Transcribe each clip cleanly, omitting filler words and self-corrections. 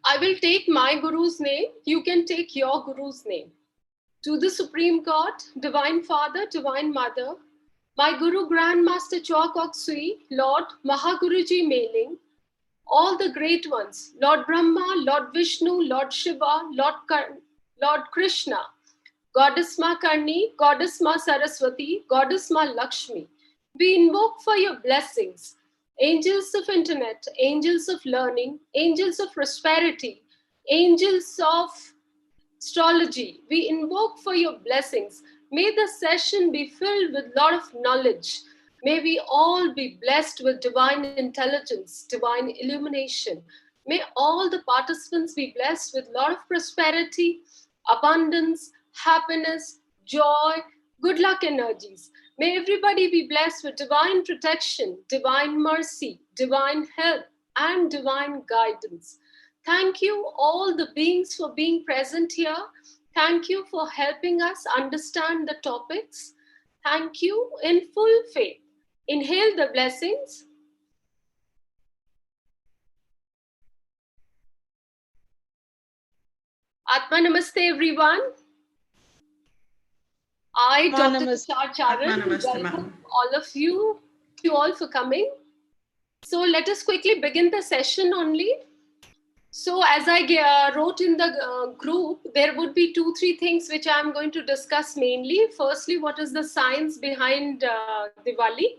I will take my Guru's name. You can take your Guru's name. To the Supreme God, Divine Father, Divine Mother, my Guru Grandmaster Choa Kok Sui, Lord Mahaguruji Mailing, all the great ones, Lord Brahma, Lord Vishnu, Lord Shiva, Lord Krishna, Goddess Ma Karni, Goddess Ma Saraswati, Goddess Ma Lakshmi. We invoke for your blessings, angels of internet, angels of learning, angels of prosperity, angels of astrology. We invoke for your blessings. May the session be filled with a lot of knowledge. May we all be blessed with divine intelligence, divine illumination. May all the participants be blessed with a lot of prosperity, abundance, happiness, joy, good luck energies. May everybody be blessed with divine protection, divine mercy, divine help, and divine guidance. Thank you, all the beings, for being present here. Thank you for helping us understand the topics. Thank you in full faith. Inhale the blessings. Atma Namaste, everyone. I, Dr. Tushar Charan, welcome all of you. Thank you all for coming. So let us quickly begin the session only. So as I wrote in the group, there would be 2-3 things which I'm going to discuss mainly. Firstly, what is the science behind Diwali?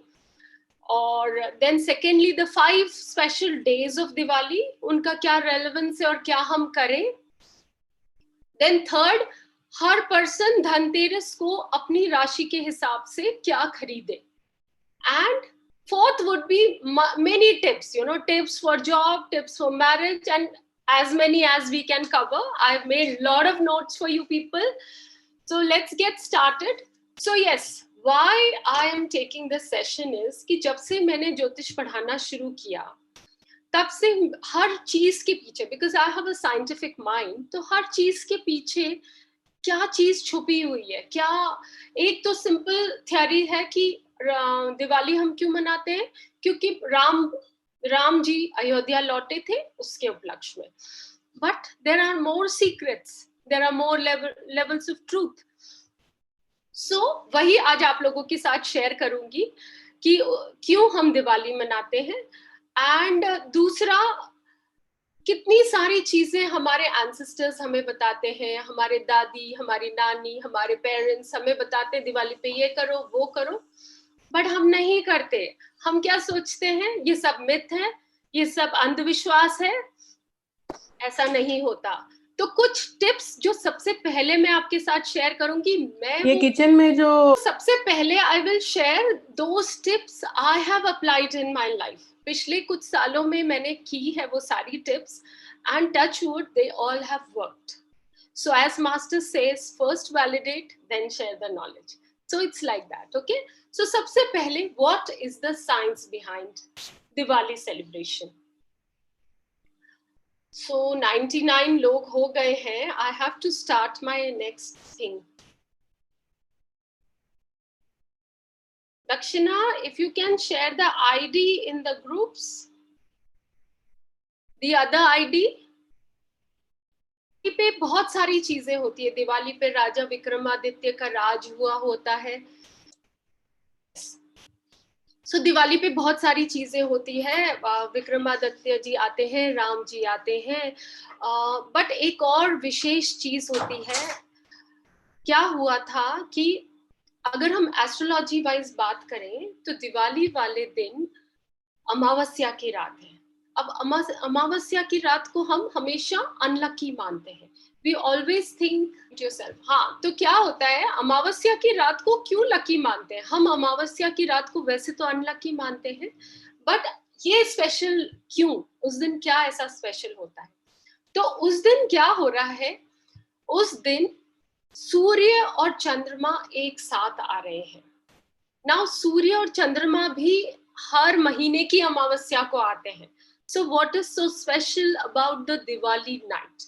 Or then secondly, the 5 special days of Diwali, unka kya relevance hai aur kya hum kare. Then third, her person Dhanteras को अपनी राशि के हिसाब से क्या खरीदे. And fourth would be many tips, tips for job, tips for marriage, and as many as we can cover. I've made a lot of notes for you people. So let's get started. So yes, why I am taking this session is कि जब से मैंने ज्योतिष पढ़ाना शुरू किया, तब से हर चीज के पीछे, because I have a scientific mind, तो हर चीज के पीछे क्या चीज छुपी हुई है. क्या एक तो सिंपल थ्योरी है कि दिवाली हम क्यों मनाते हैं, क्योंकि राम जी अयोध्या लौटे थे उसके उपलक्ष्य में. But there are more secrets, there are more levels of truth. So वही आज आप लोगों के साथ शेयर करूंगी कि क्यों हम दिवाली मनाते हैं. एंड दूसरा, कितनी सारी चीजें हमारे एंसेस्टर्स हमें बताते हैं, हमारे दादी, हमारी नानी, हमारे पेरेंट्स हमें बताते हैं दिवाली पे ये करो वो करो, बट हम नहीं करते. हम क्या सोचते हैं, ये सब मिथ है, ये सब अंधविश्वास है. ऐसा नहीं होता. तो कुछ टिप्स जो सबसे पहले मैं आपके साथ शेयर करूंगी. मैं ये किचन में जो सबसे पहले I will share those tips I have applied in my life. पिछले कुछ सालों में मैंने की है वो सारी tips, and touch wood they all have worked. So as master says, first validate then share the knowledge. So it's like that. Okay, so सबसे पहले what is the science behind Diwali celebration. So 99 लोग हो गए हैं. I have to start my next thing. Dakshina, if you can share the ID in the groups. The other ID. पे बहुत सारी चीजें होती है. दिवाली पे राजा विक्रमादित्य का राज हुआ होता है. सो दिवाली पे बहुत सारी चीजें होती है. विक्रमादित्य जी आते हैं, राम जी आते हैं, बट एक और विशेष चीज होती है. क्या हुआ था कि अगर हम एस्ट्रोलॉजी वाइज बात करें तो दिवाली वाले दिन अमावस्या की रात है. अब अमावस्या की रात को हम हमेशा अनलकी मानते हैं. We always think yourself. हाँ, तो क्या होता है, अमावस्या की रात को क्यों लकी मानते हैं हम? अमावस्या की रात को वैसे तो अनलकी मानते हैं, बट ये स्पेशल क्यों? उस दिन क्या ऐसा स्पेशल होता है? तो उस दिन क्या हो रहा है, उस दिन सूर्य और चंद्रमा एक साथ आ रहे हैं. नाउ सूर्य और चंद्रमा भी हर महीने की अमावस्या को आते हैं. So what is so special about the Diwali night?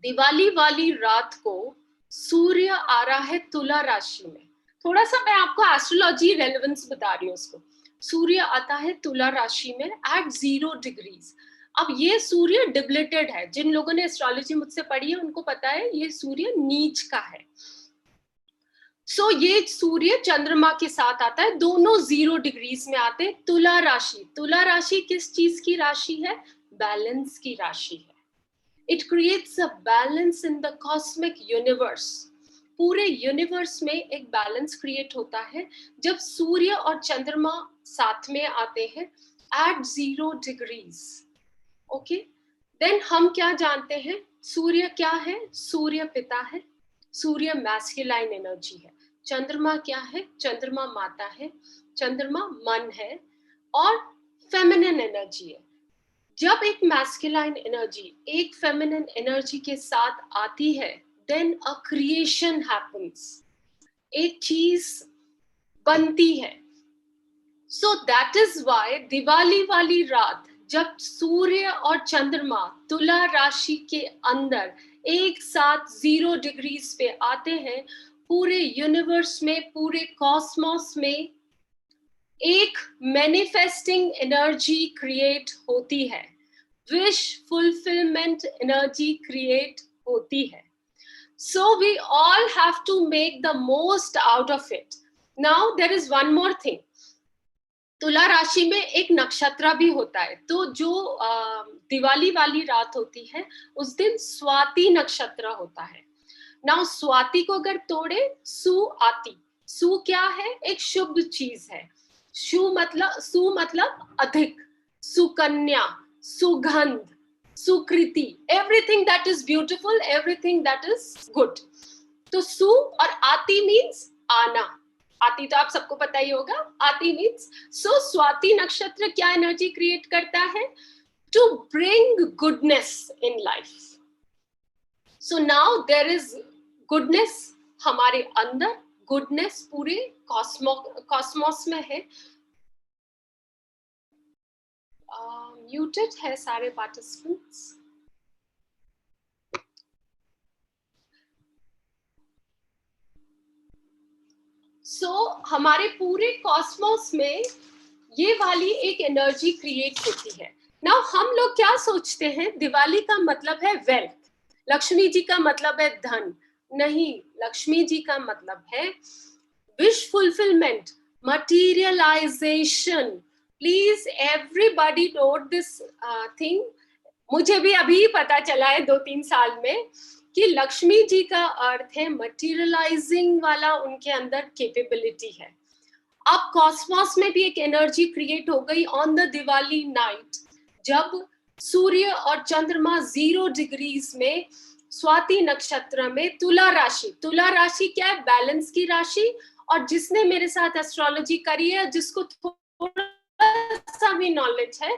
Diwali वाली रात को सूर्य आ रहा है तुला राशि में. थोड़ा सा मैं आपको एस्ट्रोलॉजी रेलेवेंस बता रही हूँ उसको. सूर्य आता है तुला राशि में एट 0 डिग्रीज. अब ये सूर्य डिब्लेटेड है, जिन लोगों ने एस्ट्रोलॉजी मुझसे पढ़ी है उनको पता है ये सूर्य नीच का है। सो ये सूर्य चंद्रमा के साथ आता है, दोनों 0 डिग्रीज में आते हैं। तुला राशि, तुला राशि किस चीज की राशि है? बैलेंस की राशि है। It creates a balance in the cosmic universe. पूरे यूनिवर्स में एक बैलेंस क्रिएट होता है जब सूर्य और चंद्रमा साथ में आते हैं एट 0 डिग्रीज। ओके, देन हम क्या जानते हैं? सूर्य क्या है? सूर्य पिता है, सूर्य मैस्कुलाइन एनर्जी है। चंद्रमा क्या है? चंद्रमा माता है, चंद्रमा मन है और फेमिनिन एनर्जी है। जब एक मैस्कुलाइन एनर्जी एक फेमिनिन एनर्जी के साथ आती है, देन अ क्रिएशन हैपेंस, एक चीज बनती है। सो दैट इज व्हाई दिवाली वाली रात जब सूर्य और चंद्रमा तुला राशि के अंदर एक साथ 0 डिग्रीज पे आते हैं, पूरे यूनिवर्स में, पूरे कॉस्मोस में एक मैनिफेस्टिंग एनर्जी क्रिएट होती है, विश फुलफिलमेंट एनर्जी क्रिएट होती है। So we all have to make the most out of it. Now there is one more thing, तुला राशि में एक नक्षत्र भी होता है। तो जो दिवाली वाली रात होती है उस दिन स्वाति नक्षत्र होता है। नाउ स्वाति को अगर तोड़े, सु आती, सु क्या है? एक शुभ चीज है। सु मतलब अधिक, सुकन्या, सुगंध, सुकृति, everything that is beautiful, everything that is good. तो सु और आती मीन्स आना। आती तो आप सबको पता ही होगा, आती मीन्स। सो स्वाति नक्षत्र क्या एनर्जी क्रिएट करता है? To bring goodness in life. So now there is goodness हमारे अंदर, गुडनेस पूरे कॉस्मोस में है। म्यूटेड है सारे पार्टिसिपेंट्स। हमारे पूरे कॉस्मोस में ये वाली एक एनर्जी क्रिएट होती है। नाउ हम लोग क्या सोचते हैं? दिवाली का मतलब है वेल्थ, लक्ष्मी जी का मतलब है धन। नहीं, लक्ष्मी जी का मतलब है wish fulfilment, materialisation. Please everybody note this thing. मुझे भी अभी पता चला है 2-3 साल में कि लक्ष्मी जी का अर्थ है मटीरियलाइजिंग वाला, उनके अंदर कैपेबिलिटी है। अब कॉस्मोस में भी एक एनर्जी क्रिएट हो गई ऑन द दिवाली नाइट, जब सूर्य और चंद्रमा 0 डिग्रीज में स्वाति नक्षत्र में तुला राशि, तुला राशि क्या है? बैलेंस की राशि। और जिसने मेरे साथ एस्ट्रोलॉजी करी है, जिसको थोड़ा सा भी नॉलेज है,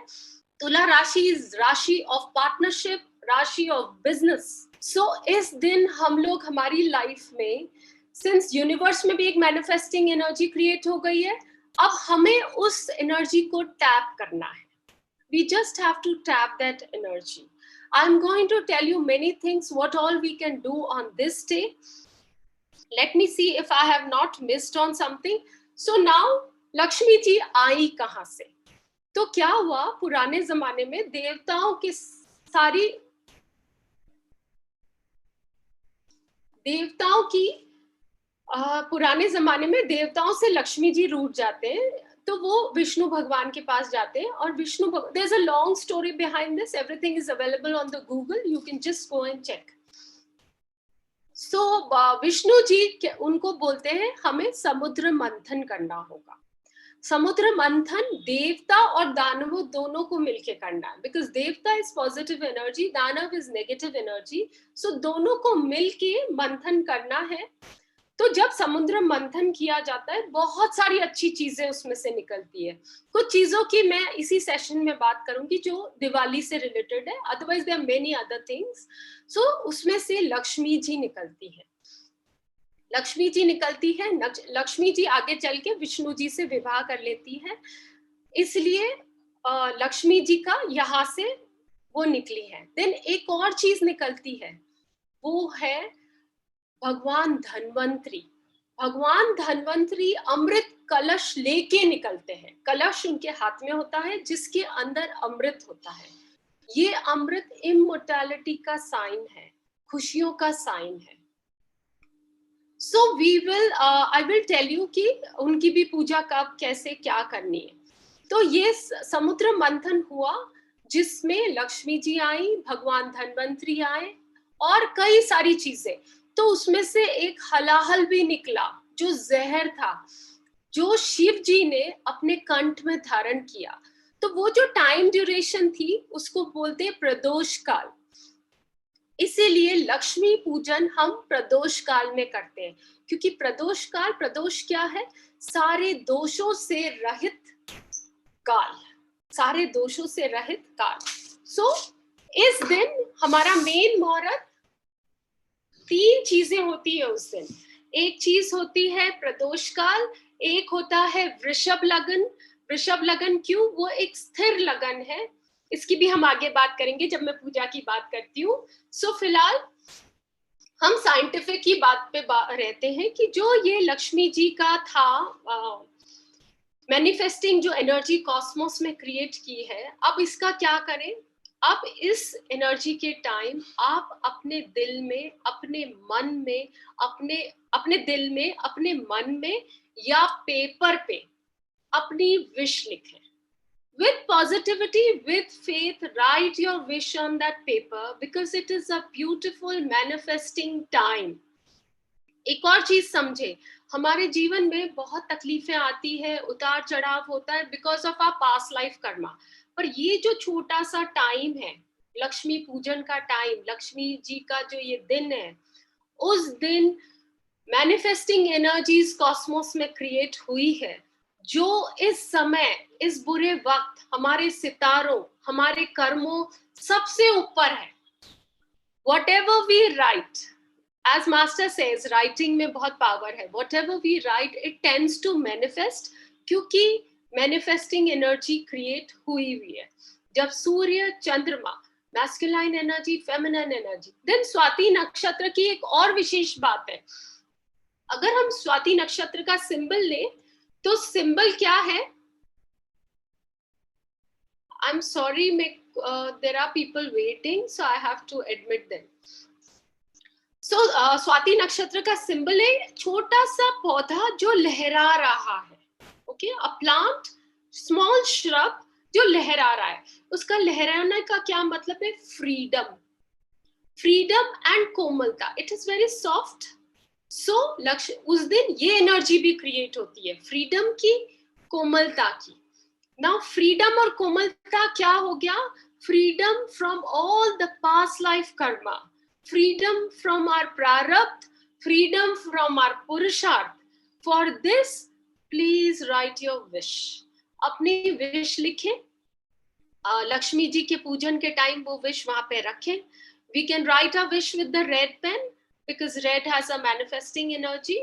तुला राशि इज राशि ऑफ पार्टनरशिप, राशि ऑफ बिजनेस। सो इस दिन हम लोग हमारी लाइफ में, सिंस यूनिवर्स में भी एक मैनिफेस्टिंग एनर्जी क्रिएट हो गई है, अब हमें उस एनर्जी को टैप करना है। We just have to tap that energy. I'm going to tell you many things what all we can do on this day. Let me see if I have not missed on something. So now Lakshmi ji आई कहाँ से? तो क्या हुआ, पुराने जमाने में देवताओं की सारी देवताओं की पुराने जमाने में देवताओं से लक्ष्मी जी रूठ जाते हैं, तो वो विष्णु भगवान के पास जाते हैं। और विष्णु भगवान, there is a long story behind this, everything is available on the Google, you can just go and check. So Vishnu ji उनको बोलते हैं हमें समुद्र मंथन करना होगा। समुद्र मंथन देवता और दानवों दोनों को मिलके करना है, बिकॉज देवता इज पॉजिटिव एनर्जी, दानव इज नेगेटिव एनर्जी। सो दोनों को मिलके मंथन करना है। तो जब समुद्र मंथन किया जाता है, बहुत सारी अच्छी चीजें उसमें से निकलती है। कुछ चीजों की मैं इसी सेशन में बात करूंगी जो दिवाली से रिलेटेड है, otherwise there are many other things. So उसमें से लक्ष्मी जी निकलती है। लक्ष्मी जी निकलती है, लक्ष्मी जी आगे चल के विष्णु जी से विवाह कर लेती है, इसलिए लक्ष्मी जी का यहाँ से वो निकली है। देन एक और चीज निकलती है, वो है भगवान धन्वंतरी। भगवान धन्वंतरी अमृत कलश लेके निकलते हैं। कलश उनके हाथ में होता है जिसके अंदर अमृत होता है। ये अमृत इमोर्टैलिटी का साइन है, खुशियों का साइन है. So we will, I will tell you कि उनकी भी पूजा कब, कैसे, क्या करनी है. तो ये समुद्र मंथन हुआ जिसमें लक्ष्मी जी आई, भगवान धन्वंतरी आए और कई सारी चीजें. तो उसमें से एक हलाहल भी निकला जो जहर था, जो शिव जी ने अपने कंठ में धारण किया. तो वो जो टाइम ड्यूरेशन थी उसको बोलते हैं प्रदोष काल. इसीलिए लक्ष्मी पूजन हम प्रदोष काल में करते हैं, क्योंकि प्रदोष काल, प्रदोष क्या है? सारे दोषों से रहित काल, सारे दोषों से रहित काल. सो इस दिन हमारा मेन मुहूर्त, 3 चीजें होती है उस दिन. एक चीज होती है प्रदोष काल, एक होता है वृषभ लगन. वृषभ लगन क्यों? वो एक स्थिर लगन है, इसकी भी हम आगे बात करेंगे जब मैं पूजा की बात करती हूँ. सो फिलहाल हम साइंटिफिक की बात पे रहते हैं कि जो ये लक्ष्मी जी का था मैनिफेस्टिंग, जो एनर्जी कॉस्मोस में क्रिएट की है, अब इसका क्या करें? अब इस एनर्जी के टाइम आप अपने दिल में, अपने मन में, अपने दिल में, अपने मन में या पेपर पे अपनी विश लिखें. With positivity, with faith, write your wish on that paper because it is a beautiful manifesting time. एक और चीज समझे, हमारे जीवन में बहुत तकलीफें आती है, उतार चढ़ाव होता है because of our past life karma. पर ये जो छोटा सा टाइम है, लक्ष्मी पूजन का टाइम, लक्ष्मी जी का जो ये दिन है, उस दिन मैनिफेस्टिंग एनर्जीज कॉस्मोस में क्रिएट हुई है, जो इस समय, इस बुरे वक्त हमारे सितारों, हमारे कर्मों सबसे ऊपर है. Whatever we write, as master says, writing में बहुत पावर है. Whatever we write, it tends to manifest, क्योंकि manifesting energy create हुई है. जब सूर्य, चंद्रमा, masculine energy, feminine energy. Then Swati नक्षत्र की एक और विशेष बात है. अगर हम स्वाति नक्षत्र का सिंबल लें तो सिंबल क्या है? I'm sorry, there are people waiting, so I have to admit them. So Swati नक्षत्र का सिंबल है छोटा सा पौधा जो लहरा रहा है. Okay, a plant, small shrub जो लहरा रहा है. उसका लहराने का क्या मतलब है? फ्रीडम, फ्रीडम एंड कोमलता. It is very soft. So उस दिन ये एनर्जी भी क्रिएट होती है, फ्रीडम की, कोमलता की. नाउ फ्रीडम और कोमलता क्या हो गया? Freedom from all the past life karma, freedom from our prarabdh, freedom from our purusharth. For this please write your wish. अपनी विश लिखें. लक्ष्मी जी के पूजन के टाइम वो विश वहां पे रखें. We can write a wish with the red pen because red has a manifesting energy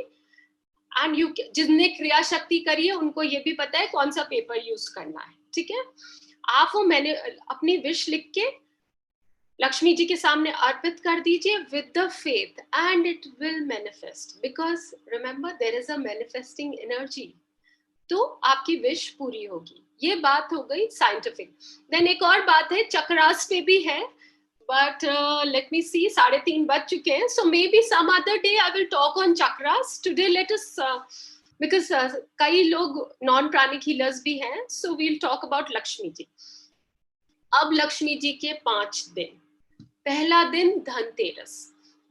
and you, जिसने क्रिया शक्ति करी है उनको ये भी पता है कौन सा पेपर यूज करना है. ठीक है, आप वो मैंने अपनी विश लिख के लक्ष्मी जी के सामने अर्पित कर दीजिए with the faith and it will manifest because remember there is a manifesting energy. तो आपकी विश पूरी होगी. ये बात हो गई साइंटिफिक. देन एक और बात है, चक्रास पे भी है, but let me see, 3:30 बज चुके हैं. So maybe some other day I will talk on chakras. Today let us because कई लोग नॉन प्राणिक हीलर्स भी हैं, so we'll talk about Lakshmi ji. अब लक्ष्मी जी के 5 दिन. पहला दिन धनतेरस.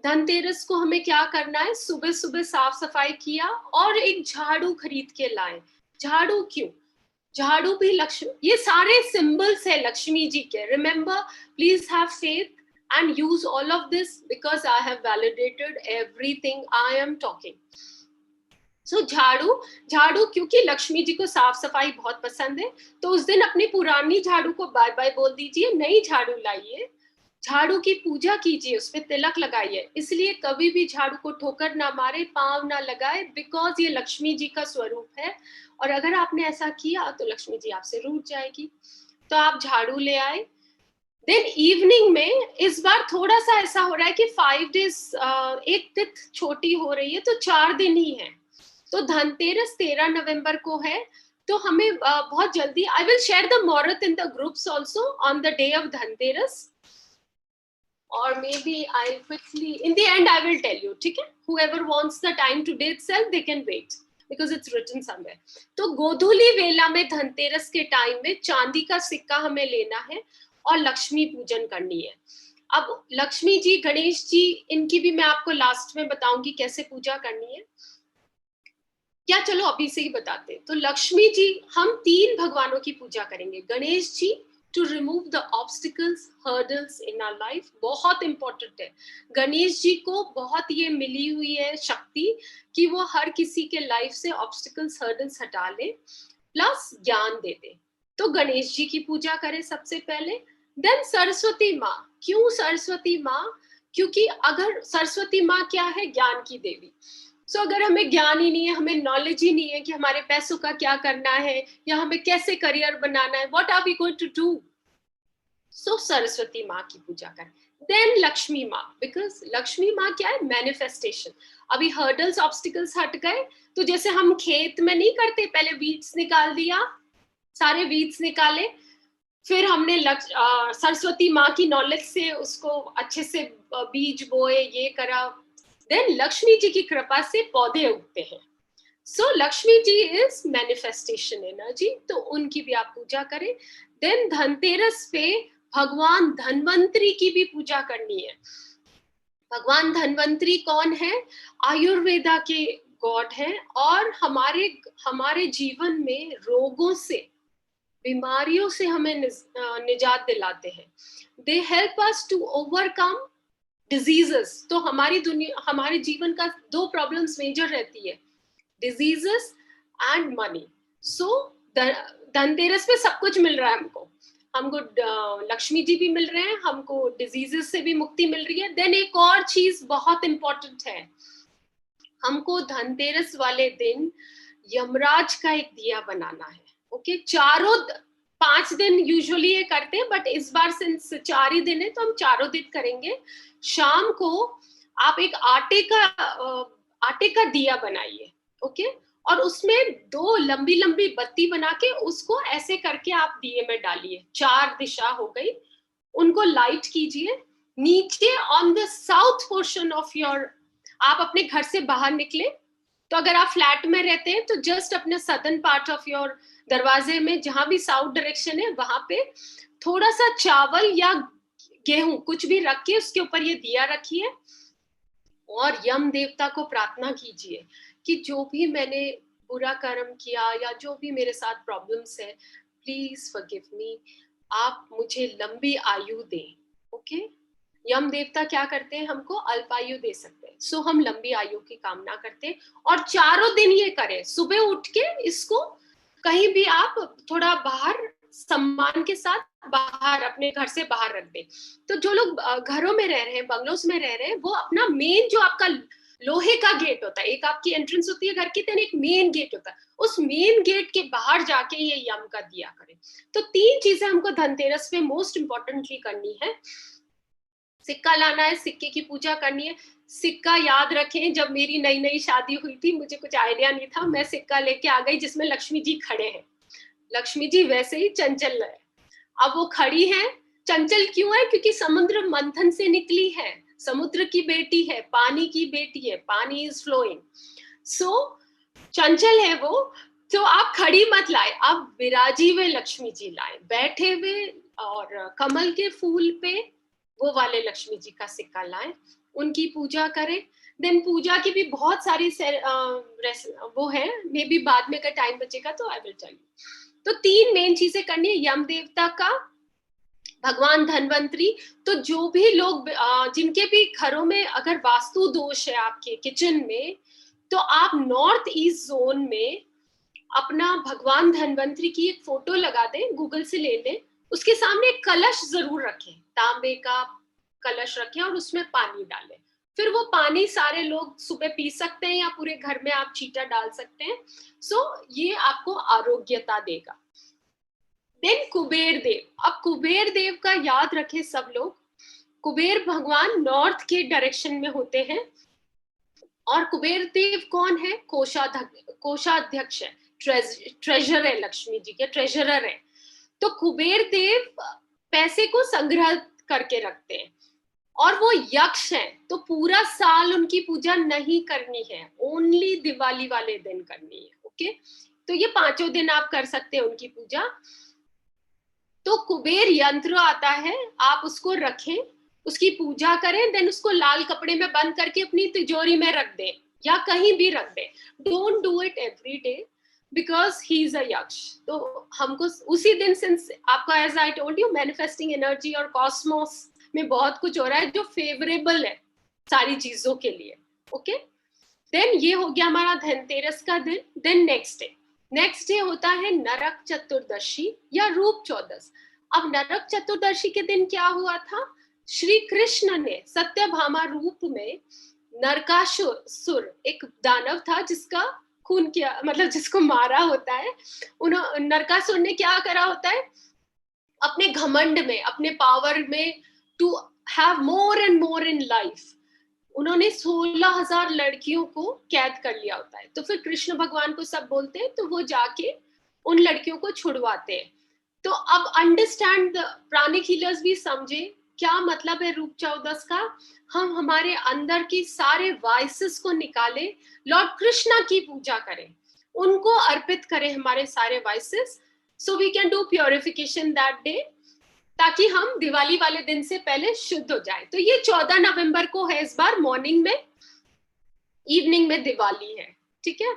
धनतेरस को हमें क्या करना है? सुबह सुबह साफ सफाई किया और एक झाड़ू खरीद के लाए. झाड़ू क्यों? झाड़ू भी लक्ष्मी, ये सारे सिंबल्स है लक्ष्मी जी के. Remember, please have faith and use all of this because I have validated everything I am talking. So झाड़ू क्योंकि लक्ष्मी जी को साफ सफाई बहुत पसंद है, तो उस दिन अपनी पुरानी झाड़ू को बाय बाय बोल दीजिए, नई झाड़ू लाइए, झाड़ू की पूजा कीजिए, उस पर तिलक लगाइए. इसलिए कभी भी झाड़ू को ठोकर ना मारे, पांव ना लगाए, बिकॉज ये लक्ष्मी जी का स्वरूप है. और अगर आपने ऐसा किया तो लक्ष्मी जी आपसे रूठ जाएगी. तो आप झाड़ू ले आए. देन इवनिंग में इस बार थोड़ा सा ऐसा हो रहा है कि 5 days, एक तिथि छोटी हो रही है तो 4 दिन ही है. तो धनतेरस 13 नवंबर को है. तो हमें बहुत जल्दी, आई विल शेयर द मुहूर्त इन the groups also on the day of Dhanteras, or maybe I'll quickly, in the end I will tell you, ठीक है? Whoever wants the time today itself, they can wait because it's written somewhere. तो गोधूली वेला में धनतेरस के time में चांदी का सिक्का हमें लेना है और लक्ष्मी पूजन करनी है. अब लक्ष्मी जी, गणेश जी, इनकी भी मैं आपको लास्ट में बताऊंगी कैसे पूजा करनी है. क्या, चलो अभी से ही बताते हैं. तो लक्ष्मी जी, हम 3 भगवानों की पूजा करेंगे. Ganesh ji to remove the obstacles, hurdles in our life, बहुत important है. गणेश जी को बहुत ये मिली हुई है शक्ति कि वो हर किसी के लाइफ से obstacles, hurdles हटा ले, प्लस ज्ञान दे दे. तो गणेश जी की पूजा करें सबसे पहले. देन सरस्वती माँ. क्यों सरस्वती माँ? क्योंकि अगर सरस्वती माँ क्या है? ज्ञान की देवी. सो अगर हमें ज्ञान ही नहीं है, हमें नॉलेज ही नहीं है कि हमारे पैसों का क्या करना है या हमें कैसे करियर बनाना है, what are we going to do? So Saraswati माँ की पूजा करें. देन लक्ष्मी माँ, बिकॉज लक्ष्मी माँ क्या है? मैनिफेस्टेशन. अभी हर्डल्स, ऑब्स्टिकल्स हट गए, तो जैसे हम खेत में नहीं करते, पहले बीज निकाल दिया, सारे बीज निकाले, फिर हमने सरस्वती माँ की नॉलेज से उसको अच्छे से बीज बोए, ये करा, देन लक्ष्मी जी की कृपा से पौधे उगते हैं. सो Lakshmi ji is manifestation energy, तो उनकी भी आप पूजा करें. देन धनतेरस पे भगवान धन्वंतरी की भी पूजा करनी है. भगवान धन्वंतरी कौन है? आयुर्वेदा के गॉड है और हमारे जीवन में रोगों से, बीमारियों से हमें निजात दिलाते हैं. They help us to overcome diseases. तो हमारे जीवन का 2 प्रॉब्लम्स मेजर रहती है, diseases and money. So Dhanteras पे सब कुछ मिल रहा है हमको लक्ष्मी जी भी मिल रहे हैं, हमको डिजीजेस से भी मुक्ति मिल रही है. देन एक और चीज बहुत इंपॉर्टेंट है, हमको धनतेरस वाले दिन यमराज का एक दिया बनाना है. ओके, 5 दिन यूजुअली ये करते हैं, बट इस बार सिंस 4 ही दिन है तो हम 4 दिन करेंगे. शाम को आप एक आटे का दिया बनाइए. ओके, और उसमें 2 लंबी लंबी बत्ती बना के उसको ऐसे करके आप दिए में डालिए. 4 दिशा हो गई, उनको लाइट कीजिए. नीचे on the south portion of your, आप अपने घर से बाहर निकले तो अगर आप फ्लैट में रहते हैं तो जस्ट अपने सदर्न पार्ट ऑफ योर दरवाजे में, जहां भी साउथ डायरेक्शन है, वहां पे थोड़ा सा चावल या गेहूं कुछ भी रख के उसके ऊपर ये दिया रखिए और यम देवता को प्रार्थना कीजिए कि जो भी मैंने बुरा कर्म किया या जो भी मेरे साथ प्रॉब्लम्स है, प्लीज फॉरगिव मी, आप मुझे लंबी आयु दें. ओके, यम देवता क्या करते हैं? हमको अल्पायु दे सकते हैं. सो हम लंबी आयु की कामना करते हैं और 4 दिन ये करें. सुबह उठ के इसको कहीं भी आप थोड़ा बाहर सम्मान के साथ बाहर, अपने घर से बाहर रख दें. तो जो लोग घरों में रह रहे हैं, बंगलोस में रह रहे हैं, वो अपना मेन जो आपका लोहे का गेट होता है, एक आपकी एंट्रेंस होती है घर की, तो एक मेन गेट होता है, उस मेन गेट के बाहर जाके ये यम का दिया करें. तो 3 चीजें हमको धनतेरस पे मोस्ट इंपॉर्टेंटली करनी है. सिक्का लाना है, सिक्के की पूजा करनी है. सिक्का याद रखें, जब मेरी नई नई शादी हुई थी, मुझे कुछ आइडिया नहीं था, मैं सिक्का लेके आ गई जिसमें लक्ष्मी जी खड़े हैं. लक्ष्मी जी वैसे ही चंचल है, अब वो खड़ी है. चंचल क्यों है? क्योंकि समुद्र मंथन से निकली है, समुद्र की बेटी है, पानी की बेटी है, पानी इज फ्लोइंग. सो चंचल है वो. तो आप खड़ी मत लाए, आप विराजी हुए लक्ष्मी जी लाए, बैठे हुए, और कमल के फूल पे वो वाले लक्ष्मी जी का सिक्का लाएं, उनकी पूजा करें. देन पूजा की भी बहुत सारी वो है, मे बी बाद में का टाइम बचेगा तो आई विल टेल यू. तो 3 मेन चीजें करनी है, यम देवता का, भगवान धन्वंतरी. तो जो भी लोग जिनके भी घरों में अगर वास्तु दोष है आपके किचन में, तो आप नॉर्थ ईस्ट जोन में अपना भगवान धन्वंतरी की एक फोटो लगा दें, गूगल से ले लें, उसके सामने एक कलश जरूर रखें, तांबे का कलश रखें और उसमें पानी डालें. फिर वो पानी सारे लोग सुबह पी सकते हैं या पूरे घर में आप छींटा डाल सकते हैं. सो ये आपको आरोग्यता देगा. देन कुबेर देव. अब कुबेर देव का याद रखें सब लोग, कुबेर भगवान नॉर्थ के डायरेक्शन में होते हैं. और कुबेर देव कौन है? कोषाध्यक्ष है. ट्रेजर है, लक्ष्मी जी के ट्रेजरर है। तो कुबेर देव पैसे को संग्रह करके रखते हैं, और वो यक्ष हैं, तो पूरा साल उनकी पूजा नहीं करनी है, ओनली दिवाली वाले दिन करनी है। ओके, तो ये 5 दिन आप कर सकते हैं उनकी पूजा। तो कुबेर यंत्र आता है, आप उसको रखें, उसकी पूजा करें, देन उसको लाल कपड़े में बंद करके अपनी तिजोरी में रख दें या कहीं भी रख दें। Don't do it every day because he is a yaksha. तो हमको उसी दिन, सिंस आपका as I told you manifesting energy और कॉस्मोस में बहुत कुछ हो रहा है जो फेवरेबल है सारी चीजों के लिए। ओके, देन ये हो गया हमारा धनतेरस का दिन। देन नेक्स्ट डे होता है नरक चतुर्दशी या रूप चौदस। अब नरक चतुर्दशी के दिन क्या हुआ था, श्री कृष्ण ने सत्यभामा रूप में नरकासुर, एक दानव था जिसका खून किया, मतलब जिसको मारा होता है, नरकासुर ने क्या करा होता है, अपने घमंड में, अपने पावर में, to have more and more in life, उन्होंने 16,000 लड़कियों को कैद कर लिया होता है। तो फिर कृष्ण भगवान को सब बोलते हैं, तो वो जाके उन लड़कियों को छुड़वाते हैं। तो अब अंडरस्टैंड, प्राणिक हीलर्स भी समझे क्या मतलब है रूप चौदस का। हम हमारे अंदर की सारे वाइसेस को निकाले, लॉर्ड कृष्णा की पूजा करें, उनको अर्पित करें हमारे सारे vices, so we can do purification that day, ताकि हम दिवाली वाले दिन से पहले शुद्ध हो जाए। तो ये 14 नवंबर को है, इस बार मॉर्निंग में, इवनिंग में दिवाली है। ठीक है,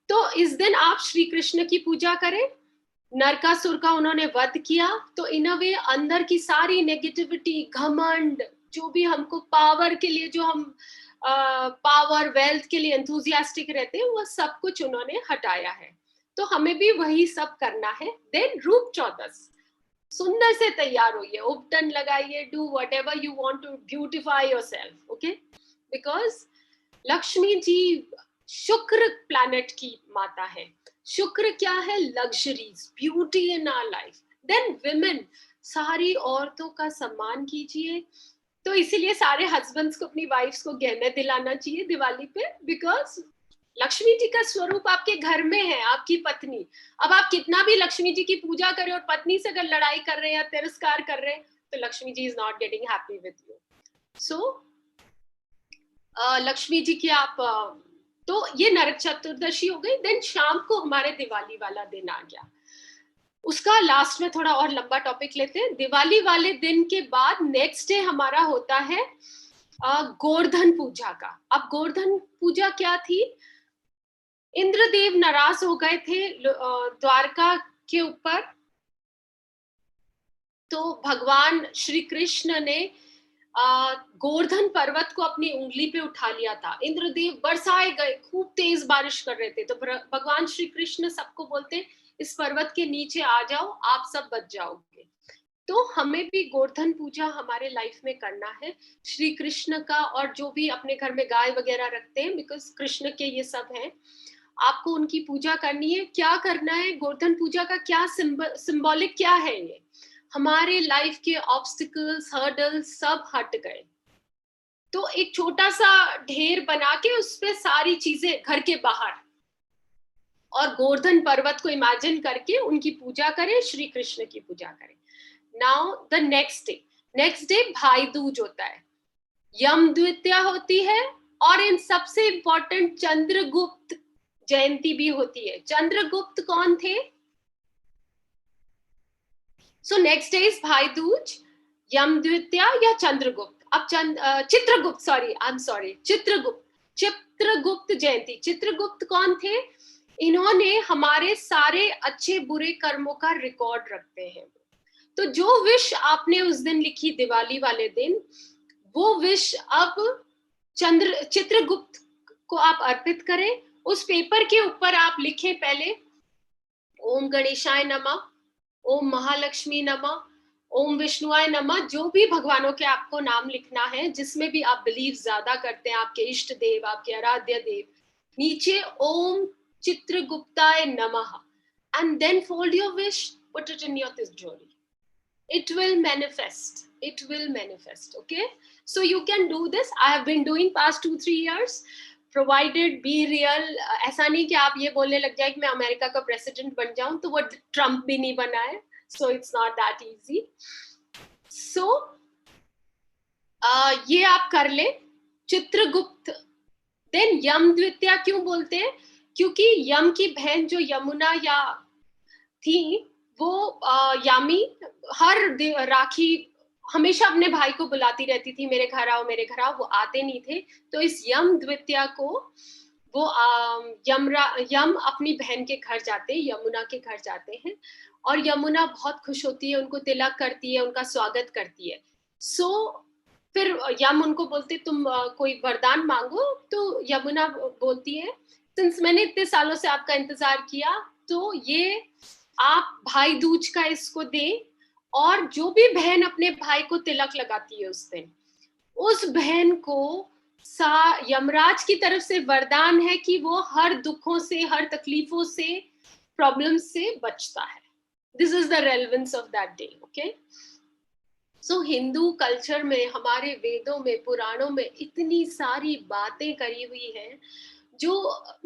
तो इस दिन आप श्री कृष्ण की पूजा करें, नरकासुर का उन्होंने वध किया, तो इन अ वे अंदर की सारी नेगेटिविटी, घमंड, जो भी हमको पावर के लिए, जो हम पावर वेल्थ के लिए एंथुजियास्टिक रहते हैं, वो सब कुछ उन्होंने हटाया है। तो हमें भी वही सब करना है। देन रूप चौदस, सुंदर से तैयार होइए, उपटन लगाइए, do whatever you want to beautify yourself. Okay, because Lakshmi ji Shukra planet की माता है। शुक्र क्या है, luxuries, beauty in our life. Then women, सारी औरतों का सम्मान कीजिए। तो इसीलिए सारे हस्बैंड्स को अपनी वाइफ्स को गहने दिलाना चाहिए दिवाली पे, बिकॉज लक्ष्मी जी का स्वरूप आपके घर में है, आपकी पत्नी। अब आप कितना भी लक्ष्मी जी की पूजा करें और पत्नी से अगर लड़ाई कर रहे हैं या तिरस्कार कर रहे हैं, तो Lakshmi ji is not getting happy with you. So Lakshmi ji की आप तो ये नरक चतुर्दशी हो गई। देन शाम को हमारे दिवाली वाला दिन आ गया, उसका लास्ट में थोड़ा और लंबा टॉपिक लेते हैं। दिवाली वाले दिन के बाद नेक्स्ट डे हमारा होता है गोवर्धन पूजा का। अब गोवर्धन पूजा क्या थी, इंद्रदेव नाराज हो गए थे द्वारका के ऊपर, तो भगवान श्री कृष्ण ने गोवर्धन पर्वत को अपनी उंगली पे उठा लिया था। इंद्रदेव बरसाए गए, खूब तेज बारिश कर रहे थे, तो भगवान श्री कृष्ण सबको बोलते इस पर्वत के नीचे आ जाओ, आप सब बच जाओगे। तो हमें भी गोवर्धन पूजा हमारे लाइफ में करना है, श्री कृष्ण का, और जो भी अपने घर में गाय वगैरह रखते हैं, बिकॉज कृष्ण के ये सब हैं, आपको उनकी पूजा करनी है। क्या करना है, गोवर्धन पूजा का क्या सिंबॉलिक क्या है, ये हमारे लाइफ के ऑब्स्टिकल्स, हर्डल्स सब हट गए। तो एक छोटा सा ढेर बना के उस पे सारी चीजें घर के बाहर, और गोवर्धन पर्वत को इमेजिन करके उनकी पूजा करें, श्री कृष्ण की पूजा करें। नाउ द नेक्स्ट डे भाई दूज होता है, यम द्वितीया होती है, और इन सबसे इंपॉर्टेंट चंद्रगुप्त जयंती भी होती है। चंद्रगुप्त कौन थे? सो नेक्स्ट डे इज भाई दूज, यम द्वितीया या चंद्रगुप्त। अब चित्रगुप्त, चित्रगुप्त जयंती। चित्रगुप्त कौन थे? इन्होंने हमारे सारे अच्छे बुरे कर्मों का रिकॉर्ड रखते हैं। तो जो विश आपने उस दिन लिखी दिवाली वाले दिन, वो विश अब चित्रगुप्त को आप अर्पित करें। उस पेपर के ऊपर आप लिखें पहले ओम गणेशाय नमः, ओम महालक्ष्मी नमः, ओम विष्णुआय नमः, जो भी भगवानों के आपको नाम लिखना है, जिसमें भी आप बिलीव ज्यादा करते हैं, आपके इष्ट देव, आपके आराध्य देव। नीचे ओम चित्रगुप्ताय नमः, and then fold your wish, put it in your तिजोरी. It will manifest. Okay, so you can do this. I have been doing past 2-3 years. Provided be real. ऐसा नहीं कि आप ये बोलने लग जाए कि मैं अमेरिका का प्रेसिडेंट बन जाऊं, तो वो ट्रम्प भी नहीं बना है, so it's not that easy. So ये आप कर ले, चित्रगुप्त। देन यम द्वितीया क्यों बोलते हैं? क्योंकि यम की बहन जो यमुना या थी, वो यामी हर राखी हमेशा अपने भाई को बुलाती रहती थी, मेरे घर आओ मेरे घर आओ, वो आते नहीं थे। तो इस यम द्वितीया को वो यम अपनी बहन के घर जाते हैं, यमुना के घर जाते हैं, और यमुना बहुत खुश होती है, उनको तिलक करती है, उनका स्वागत करती है। सो फिर यम उनको बोलते तुम कोई वरदान मांगो, तो यमुना बोलती है सिंस मैंने इतने सालों से आपका इंतजार किया, तो ये आप भाई दूज का इसको दे, और जो भी बहन अपने भाई को तिलक लगाती है उस दिन, उस बहन को यमराज की तरफ से वरदान है कि वो हर दुखों से, हर तकलीफों से, प्रॉब्लम से बचता है। This is the relevance of that day. Okay, so Hindu culture में, हमारे वेदों में, पुराणों में इतनी सारी बातें करी हुई हैं, जो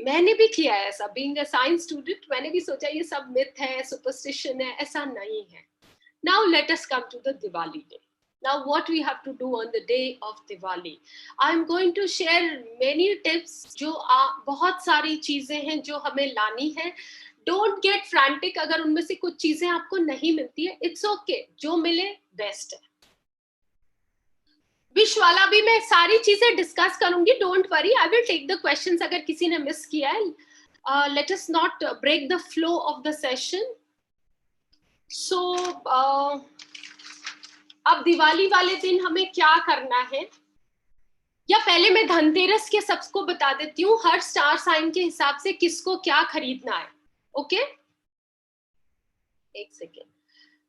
मैंने भी किया है ऐसा, बीइंग अ साइंस स्टूडेंट, मैंने भी सोचा ये सब मिथ है, सुपरस्टिशन है, ऐसा नहीं है। Now let us come to the Diwali day. Now what we have to do on the day of Diwali, I'm going to share many tips, जो बहुत सारी चीजें हैं जो हमें लानी है। डोंट गेट फ्रैंटिक अगर उनमें से कुछ चीजें आपको नहीं मिलती है, इट्स ओके, जो मिले बेस्ट है। विश वाला भी मैं सारी चीजें डिस्कस करूंगी, don't worry, I will take the questions अगर किसी ने मिस किया है। Let us not break the flow of the session. So अब दिवाली वाले दिन हमें क्या करना है, या पहले मैं धनतेरस के सबको बता देती हूँ, हर स्टार साइन के हिसाब से किसको क्या खरीदना है। ओके, एक सेकेंड।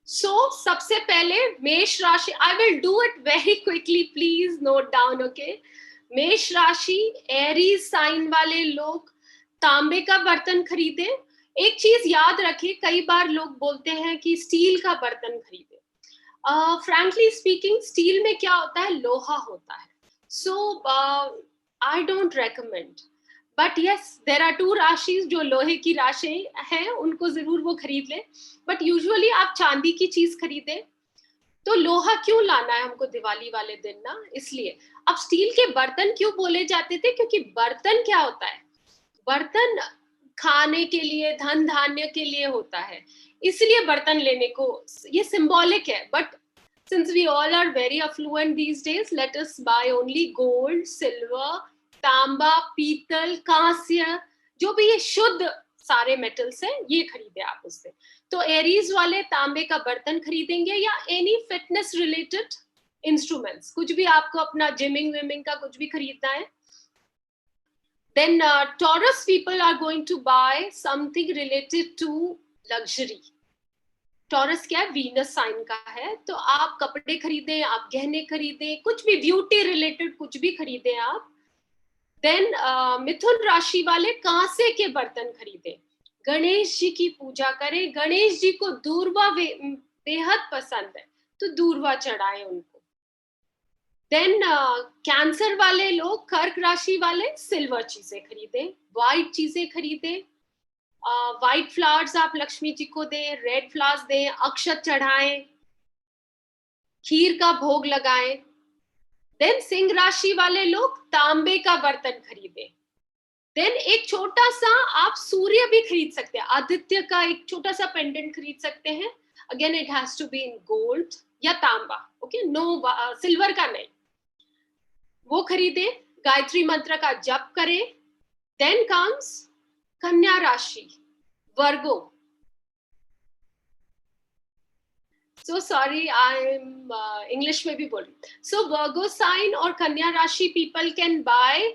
सो सबसे पहले मेष राशि, I will do it very quickly, please note down. Okay, मेष राशि, एरीज साइन वाले लोग तांबे का बर्तन खरीदे। एक चीज याद रखें, कई बार लोग बोलते हैं कि स्टील का बर्तन खरीदे। फ्रैंकली स्पीकिंग, स्टील में क्या होता है, लोहा होता है, so I don't recommend. But yes, there are 2 राशि जो लोहे की राशि है, उनको जरूर वो खरीद ले, बट यूजुअली आप चांदी की चीज खरीदे। तो लोहा क्यों लाना है हमको दिवाली वाले दिन ना, इसलिए। अब स्टील के बर्तन क्यों बोले जाते थे, क्योंकि बर्तन क्या होता है, बर्तन खाने के लिए, धन धान्य के लिए होता है, इसलिए बर्तन लेने को, ये सिंबॉलिक है। But since we all are very affluent these days, let us buy only gold, silver, tamba, peetal, कांस्य, जो भी ये शुद्ध सारे मेटल्स हैं, ये खरीदे आप उससे। तो एरीज वाले तांबे का बर्तन खरीदेंगे, या एनी फिटनेस रिलेटेड इंस्ट्रूमेंट्स, कुछ भी आपको अपना जिमिंग विमिंग का कुछ भी खरीदना है। Then Taurus people are going to buy something related to luxury. Taurus क्या है, वीनस साइन का है, तो आप कपड़े खरीदें, आप गहने खरीदें, कुछ भी ब्यूटी रिलेटेड कुछ भी खरीदें आप। देन मिथुन राशि वाले कांसे के बर्तन खरीदें, गणेश जी की पूजा करें, गणेश जी को दूर्वा बेहद पसंद है, तो दूर्वा चढ़ाएं उनको। देन कैंसर वाले लोग, कर्क राशि वाले, सिल्वर चीजें खरीदें, व्हाइट चीजें खरीदें, व्हाइट फ्लावर्स आप लक्ष्मी जी को दें, रेड फ्लावर्स दें, अक्षत चढ़ाएं, खीर का भोग लगाएं। देन सिंह राशि वाले लोग तांबे का बर्तन खरीदें। देन एक छोटा सा आप सूर्य भी खरीद सकते हैं, आदित्य का एक छोटा सा पेंडेंट खरीद सकते हैं। Again it has to be in gold या तांबा, ओके, नो सिल्वर का नहीं, वो खरीदे। गायत्री मंत्र का जप करें। देन कम्स कन्या राशि, Virgo. So sorry, I am English में भी बोल रही। सो वर्गो साइन और कन्या राशि पीपल कैन बाय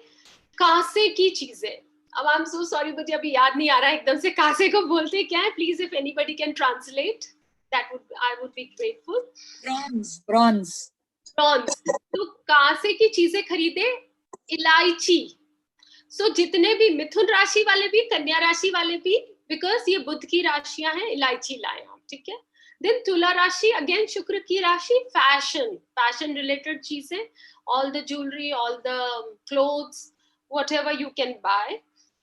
कांसे की चीजें। अब आई एम सो सॉरी, मुझे अभी याद नहीं आ रहा है एकदम से कांसे को बोलते क्या है, please if anybody can translate, that would, I would be grateful. Bronze, bronze, bronze. तो कांसे की चीजें खरीदे। इलायची, सो जितने भी मिथुन राशि वाले भी, कन्या राशि वाले भी, बिकॉज ये बुध की राशियां हैं, इलायची लाए आप, ठीक है। देन तुला राशि, अगेन शुक्र की राशि, फैशन, फैशन रिलेटेड चीजें, all the jewellery, all the clothes, whatever you can buy,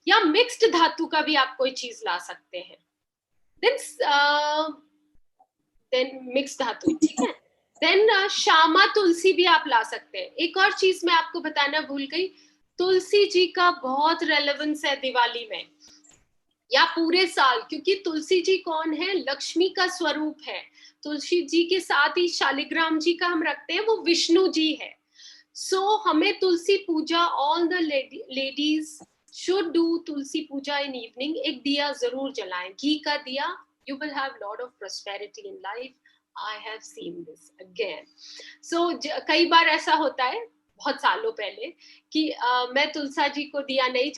या मिक्स्ड धातु का भी आप कोई चीज ला सकते हैं. देन मिक्स्ड धातु, ठीक है. देन श्यामा तुलसी भी आप ला सकते हैं. एक और चीज मैं आपको बताना भूल गई, तुलसी जी का बहुत रेलेवेंस है दिवाली में या पूरे साल, क्योंकि तुलसी जी कौन है? लक्ष्मी का स्वरूप है. तुलसी जी के साथ ही शालिग्राम जी का हम रखते हैं, वो विष्णु जी है. सो हमें तुलसी पूजा, all the ladies should do tulsi puja in evening. एक दिया जरूर जलाएं, घी का दिया. You will have lot of prosperity in life. I have seen this again. So कई बार ऐसा होता है, बहुत सालों पहले, कि मैं तुलसा जी को दिया नहीं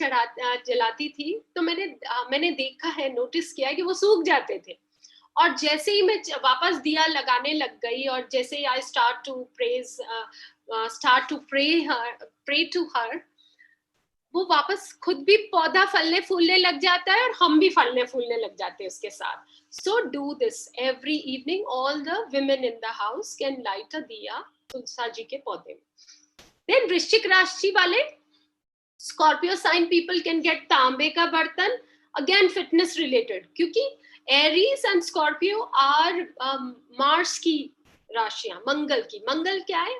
जलाती थी, तो मैंने देखा है, नोटिस किया कि वो सूख जाते थे. और जैसे ही मैं वापस दिया लगाने लग गई, और जैसे ही I start to pray to her, वो वापस खुद भी पौधा फलने फूलने लग जाता है और हम भी फलने फूलने लग जाते हैं उसके साथ. So do this every evening. All the women in the house can light a diya तुलसा जी के पौधे में. Then वृश्चिक राशि वाले, Scorpio sign people can get तांबे का बर्तन, again fitness related, क्योंकि Aries and Scorpio are Mars की राशियां, मंगल की. मंगल क्या है?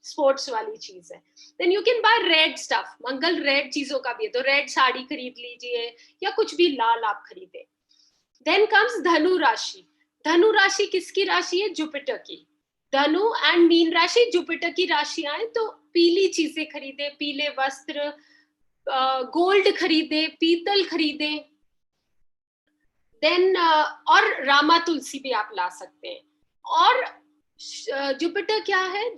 स्पोर्ट्स वाली चीज है. Then you can buy red stuff. Mangal red चीजों का भी है, तो रेड साड़ी खरीद लीजिए या कुछ भी लाल आप खरीदे. Then comes धनु राशि. धनु राशि किसकी राशि है? जुपिटर की. धनु एंड मीन राशि जुपिटर की राशियां हैं, तो पीली चीजें खरीदे, पीले वस्त्र, गोल्ड खरीदे, पीतल खरीदे. देन और रामा तुलसी भी आप ला सकते हैं. और जुपिटर क्या है?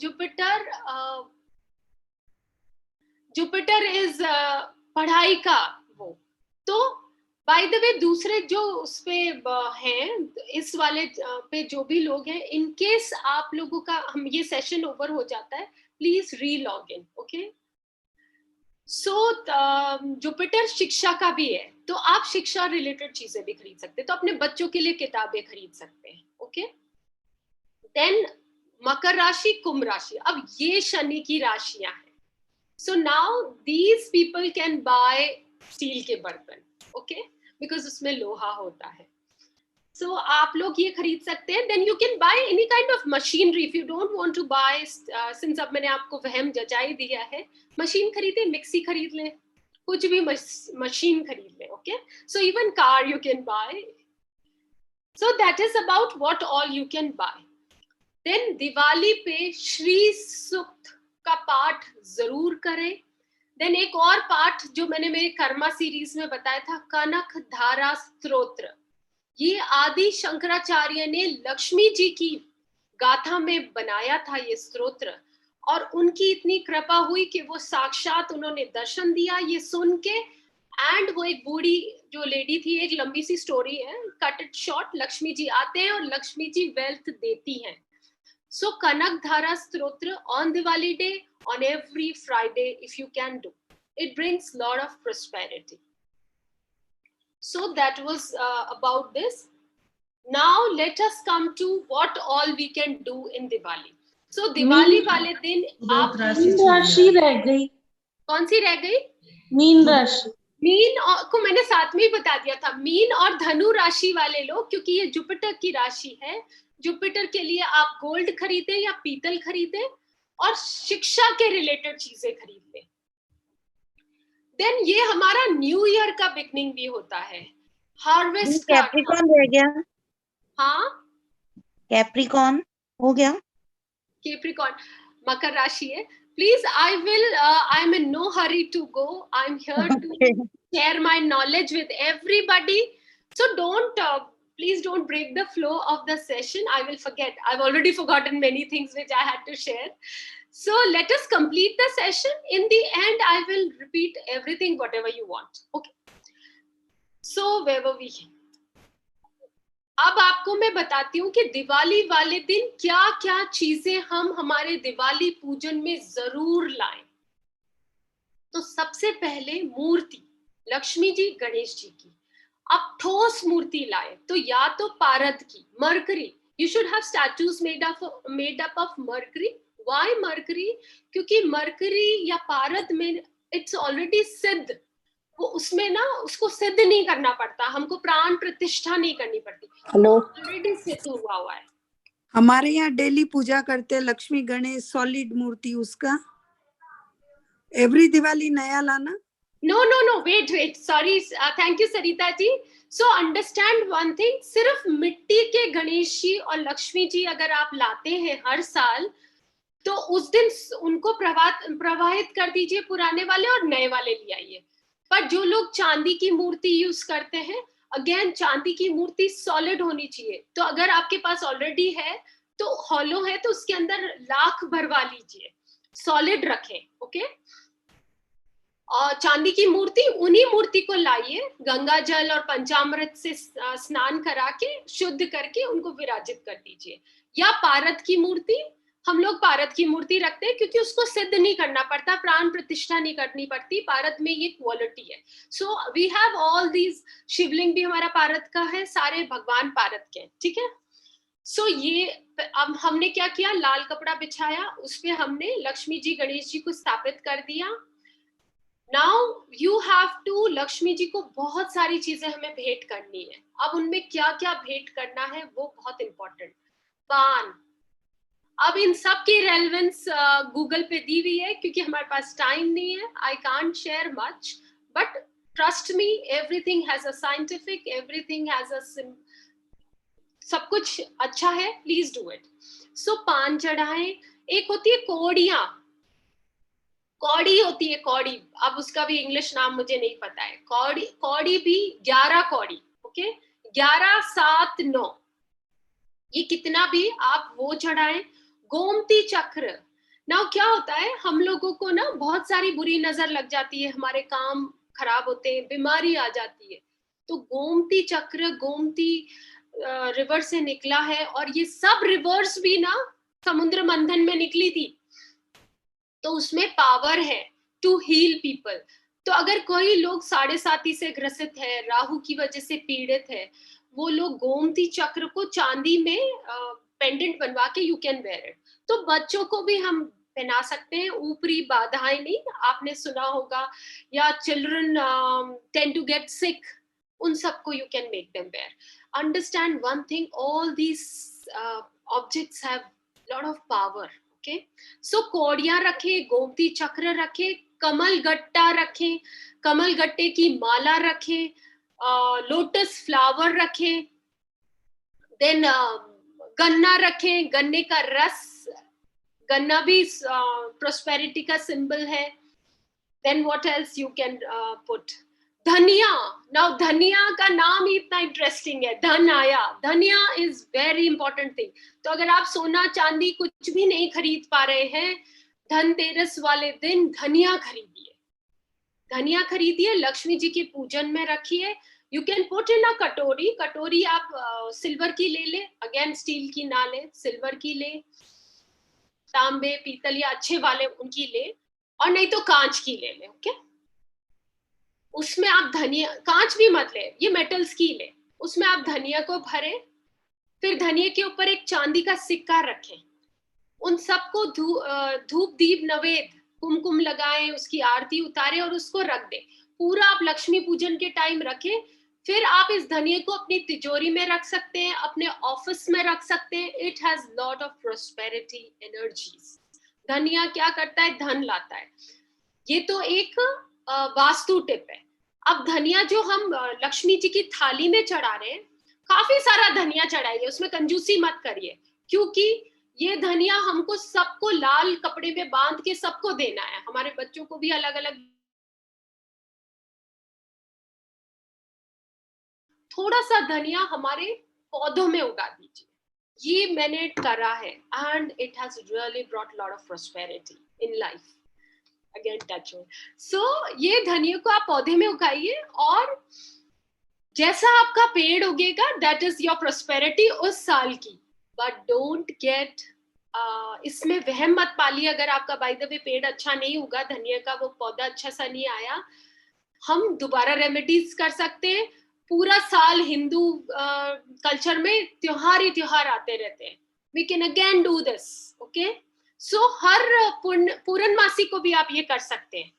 जुपिटर इज पढ़ाई का वो. तो बाय द वे, दूसरे जो उस पे हैं, इस वाले पे जो भी लोग हैं, इन केस आप लोगों का हम ये सेशन ओवर हो जाता है, प्लीज री log in. Okay. So Jupiter शिक्षा का भी है, तो आप शिक्षा रिलेटेड चीजें भी खरीद सकते हैं. तो अपने बच्चों के लिए किताबें खरीद सकते हैं. ओके. देन मकर राशि, कुंभ राशि. अब ये शनि की राशियां हैं. So now these people can by steel के बर्तन. ओके, बिकॉज उसमें लोहा होता है. सो आप लोग ये खरीद सकते हैं. Then you can buy any kind of machinery. If you don't want to buy, since अब मैंने आपको वहम जचाई दिया है, मशीन खरीदे, मिक्सी खरीद लें, कुछ भी मशीन खरीद लें. Okay. So even car you can buy. So that is about what all you can buy. Then Diwali पे श्री सूक्त का पाठ जरूर करें. देन एक और पाठ जो मैंने मेरे कर्मा सीरीज में बताया था, कनक धारा स्तोत्र. ये आदि शंकराचार्य ने लक्ष्मी जी की गाथा में बनाया था ये स्तोत्र, और उनकी इतनी कृपा हुई कि वो साक्षात उन्होंने दर्शन दिया ये सुन के. एंड वो एक बूढ़ी जो लेडी थी, एक लंबी सी स्टोरी है, cut it short, Lakshmi ji आते हैं और लक्ष्मी जी वेल्थ देती हैं. So Kanak Dhara Stotra on Diwali day, on every Friday, if you can do. It brings lot of prosperity. So that was about this. Now let us come to what all we can do in Diwali. So Diwali वाले दिन आप mean राशि रह गई. कौन सी रह गई? Mean राशि. मीन को मैंने साथ में ही बता दिया था. मीन और धनु राशि वाले लोग, क्योंकि ये जुपिटर की राशि है, जुपिटर के लिए आप गोल्ड खरीदें या पीतल खरीदें और शिक्षा के रिलेटेड चीजें खरीद लें. देन ये हमारा न्यू ईयर का बिगनिंग भी होता है, हार्वेस्ट का. कैप्रिकॉन रह गया. हाँ, कैप्रिकॉन हो गया. कैप्रिकॉन मकर राशि है. Please, I am in no hurry to go. I am here to share my knowledge with everybody. So please don't break the flow of the session. I will forget. I've already forgotten many things which I had to share. So let us complete the session. In the end, I will repeat everything, whatever you want. Okay. So where were we? अब आपको मैं बताती हूँ कि दिवाली वाले दिन क्या क्या चीजें हम हमारे दिवाली पूजन में जरूर लाएं. तो सबसे पहले मूर्ति, लक्ष्मी जी, गणेश जी की. अब ठोस मूर्ति लाए तो या तो पारद की, mercury. You should have statues made up of mercury. Why mercury? क्योंकि मरकरी या पारद में इट्स ऑलरेडी सिद्ध, वो उसमें ना उसको सिद्ध नहीं करना पड़ता, हमको प्राण प्रतिष्ठा नहीं करनी पड़ती, हेलो, ऑलरेडी सिद्ध हुआ है। हमारे यहाँ डेली पूजा करते हैं लक्ष्मी गणेश सॉलिड मूर्ति, उसका एवरी दिवाली नया लाना। No, wait, sorry, thank you Sarita ji. So understand one thing, सिर्फ मिट्टी के गणेश जी और लक्ष्मी जी अगर आप लाते हैं हर साल, तो उस दिन उनको प्रवाहित कर दीजिए, पुराने वाले और नए वाले ले आइए। पर जो लोग चांदी की मूर्ति यूज करते हैं, अगेन चांदी की मूर्ति सॉलिड होनी चाहिए। तो अगर आपके पास ऑलरेडी है तो हॉलो है तो उसके अंदर लाख भरवा लीजिए, सॉलिड रखें, ओके। और चांदी की मूर्ति, उन्हीं मूर्ति को लाइए, गंगा जल और पंचामृत से स्नान करा के शुद्ध करके उनको विराजित कर दीजिए। या पारद की मूर्ति, हम लोग पारद की मूर्ति रखते हैं क्योंकि उसको सिद्ध नहीं करना पड़ता, प्राण प्रतिष्ठा नहीं करनी पड़ती, पारद में ये क्वालिटी है। So we have all these, शिवलिंग भी हमारा पारद का है, सारे भगवान पारद के, ठीक है। सो ये अब हमने क्या किया, लाल कपड़ा बिछाया, उस पे हमने लक्ष्मी जी गणेश जी को स्थापित कर दिया। Now you have to, Lakshmi ji को बहुत सारी चीजें हमें भेंट करनी है। अब उनमें क्या क्या भेंट करना है वो बहुत इंपॉर्टेंट। पान, अब इन सब की रेलेवेंस गूगल पे दी हुई है क्योंकि हमारे पास टाइम नहीं है, I can't share much, but trust me, everything has a scientific, everything has a, सब कुछ अच्छा है, प्लीज डू इट। सो पान चढ़ाएं। एक होती है कोड़ियां, कौड़ी होती है कौड़ी, अब उसका भी इंग्लिश नाम मुझे नहीं पता है। कौड़ी, कौड़ी भी 11 कौड़ी, ओके, 11 7 9, ये कितना भी आप वो चढ़ाएं। गोमती चक्र, ना क्या होता है, हम लोगों को ना बहुत सारी बुरी नजर लग जाती है, हमारे काम खराब होते हैं, बीमारी आ जाती है, तो गोमती चक्र, गोमती रिवर से निकला है, और ये सब रिवर्स भी ना समुद्र मंथन में निकली थी, तो उसमें पावर है टू हील पीपल। तो अगर कोई लोग 7.5 से ग्रसित है, राहु की वजह से पीड़ित है, वो लोग गोमती चक्र को चांदी में पेंडेंट बनवा के यू कैन वेयर इट। तो बच्चों को भी हम पहना सकते हैं, ऊपरी बाधाएं नहीं, आपने सुना होगा, या children tend to get sick, उन सबको you can make them wear. Understand one thing, all these objects have lot of power, okay. So कौड़ियां रखें, गोमती चक्र रखें, कमल गट्टा रखें, कमल गट्टे की माला रखें, लोटस फ्लावर रखें, देन गन्ना रखें, गन्ने का रस, गन्ना भी प्रोस्पेरिटी का सिंबल है। Then what else you can put, dhaniya. Now धनिया का नाम ही इतना इंटरेस्टिंग है, धन आया, धनिया इज वेरी इंपॉर्टेंट थिंग। तो अगर आप सोना चांदी कुछ भी नहीं खरीद पा रहे हैं, धनतेरस वाले दिन धनिया खरीदिए, धनिया खरीदिए, लक्ष्मी जी के पूजन में रखिए। यू कैन पुट इन अ कटोरी, कटोरी आप सिल्वर की ले ले, अगेन स्टील की ना ले, सिल्वर की ले, तांबे पीतल या अच्छे वाले उनकी ले, और नहीं तो कांच की ले ले, ओके। उसमें आप धनिया, कांच भी मत ले, ये मेटल्स की ले, उसमें आप धनिया को भरे, फिर धनिया के ऊपर एक चांदी का सिक्का रखें, उन सबको धूप दीप नवेद कुमकुम लगाएं, उसकी आरती उतारें और उसको रख दें। पूरा आप लक्ष्मी पूजन के टाइम रखें। फिर आप इस धनिया को अपनी तिजोरी में रख सकते हैं, अपने ऑफिस में रख सकते हैं। It has lot of prosperity energies. धनिया क्या करता है, धन लाता है। ये तो एक वास्तु टिप है। अब धनिया जो हम लक्ष्मी जी की थाली में चढ़ा रहे हैं, काफी सारा धनिया चढ़ाइए, उसमें कंजूसी मत करिए, क्योंकि ये धनिया हमको सबको लाल कपड़े में बांध के सबको देना है, हमारे बच्चों को भी अलग अलग। थोड़ा सा धनिया हमारे पौधों में उगा दीजिए, ये मैंने करा है, and it has really brought lot of prosperity in life. Again touch wood. So ये धनिया को आप पौधे में उगाइए, और जैसा आपका पेड़ उगेगा, दैट इज योर प्रॉस्पेरिटी उस साल की। बट डोंट गेट, इसमें वहम मत पालिए अगर आपका बाय द वे पेड़ अच्छा नहीं उगा, धनिया का वो पौधा अच्छा सा नहीं आया, हम दोबारा रेमेडीज कर सकते हैं। पूरा साल हिंदू कल्चर में त्योहार ही त्योहार आते रहते हैं, we can again do this, okay. So हर पूर्णमासी को भी आप ये कर सकते हैं,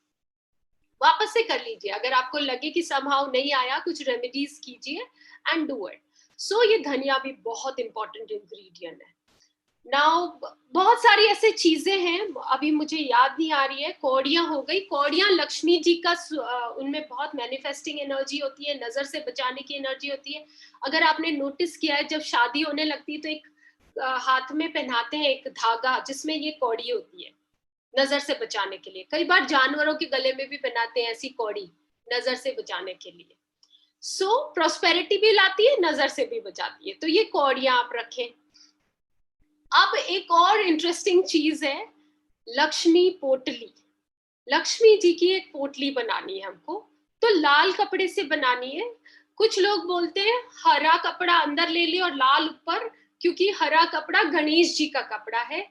वापस से कर लीजिए, अगर आपको लगे कि समहाउ नहीं आया, कुछ रेमेडीज कीजिए एंड डू इट। सो ये धनिया भी बहुत इंपॉर्टेंट इंग्रेडिएंट है। नाउ बहुत सारी ऐसे चीजें हैं, अभी मुझे याद नहीं आ रही है। कौड़ियां हो गई, कौड़ियां लक्ष्मी जी का उनमें बहुत मैनिफेस्टिंग एनर्जी होती है, नजर से बचाने की एनर्जी होती है। अगर आपने नोटिस किया है, जब शादी होने लगती है तो एक हाथ में पहनाते हैं एक धागा जिसमें ये कौड़ी होती है नजर से बचाने के लिए। कई बार जानवरों के गले में भी पहनाते हैं ऐसी कौड़ी नजर से बचाने के लिए। सो प्रॉस्पेरिटी भी लाती है, नजर से भी बचाती है। तो ये कौड़ियां आप रखें। अब एक और इंटरेस्टिंग चीज है, लक्ष्मी पोटली। लक्ष्मी जी की एक पोटली बनानी है हमको, तो लाल कपड़े से बनानी है। कुछ लोग बोलते हैं हरा कपड़ा अंदर ले ले और लाल ऊपर, क्योंकि हरा कपड़ा गणेश जी का कपड़ा है,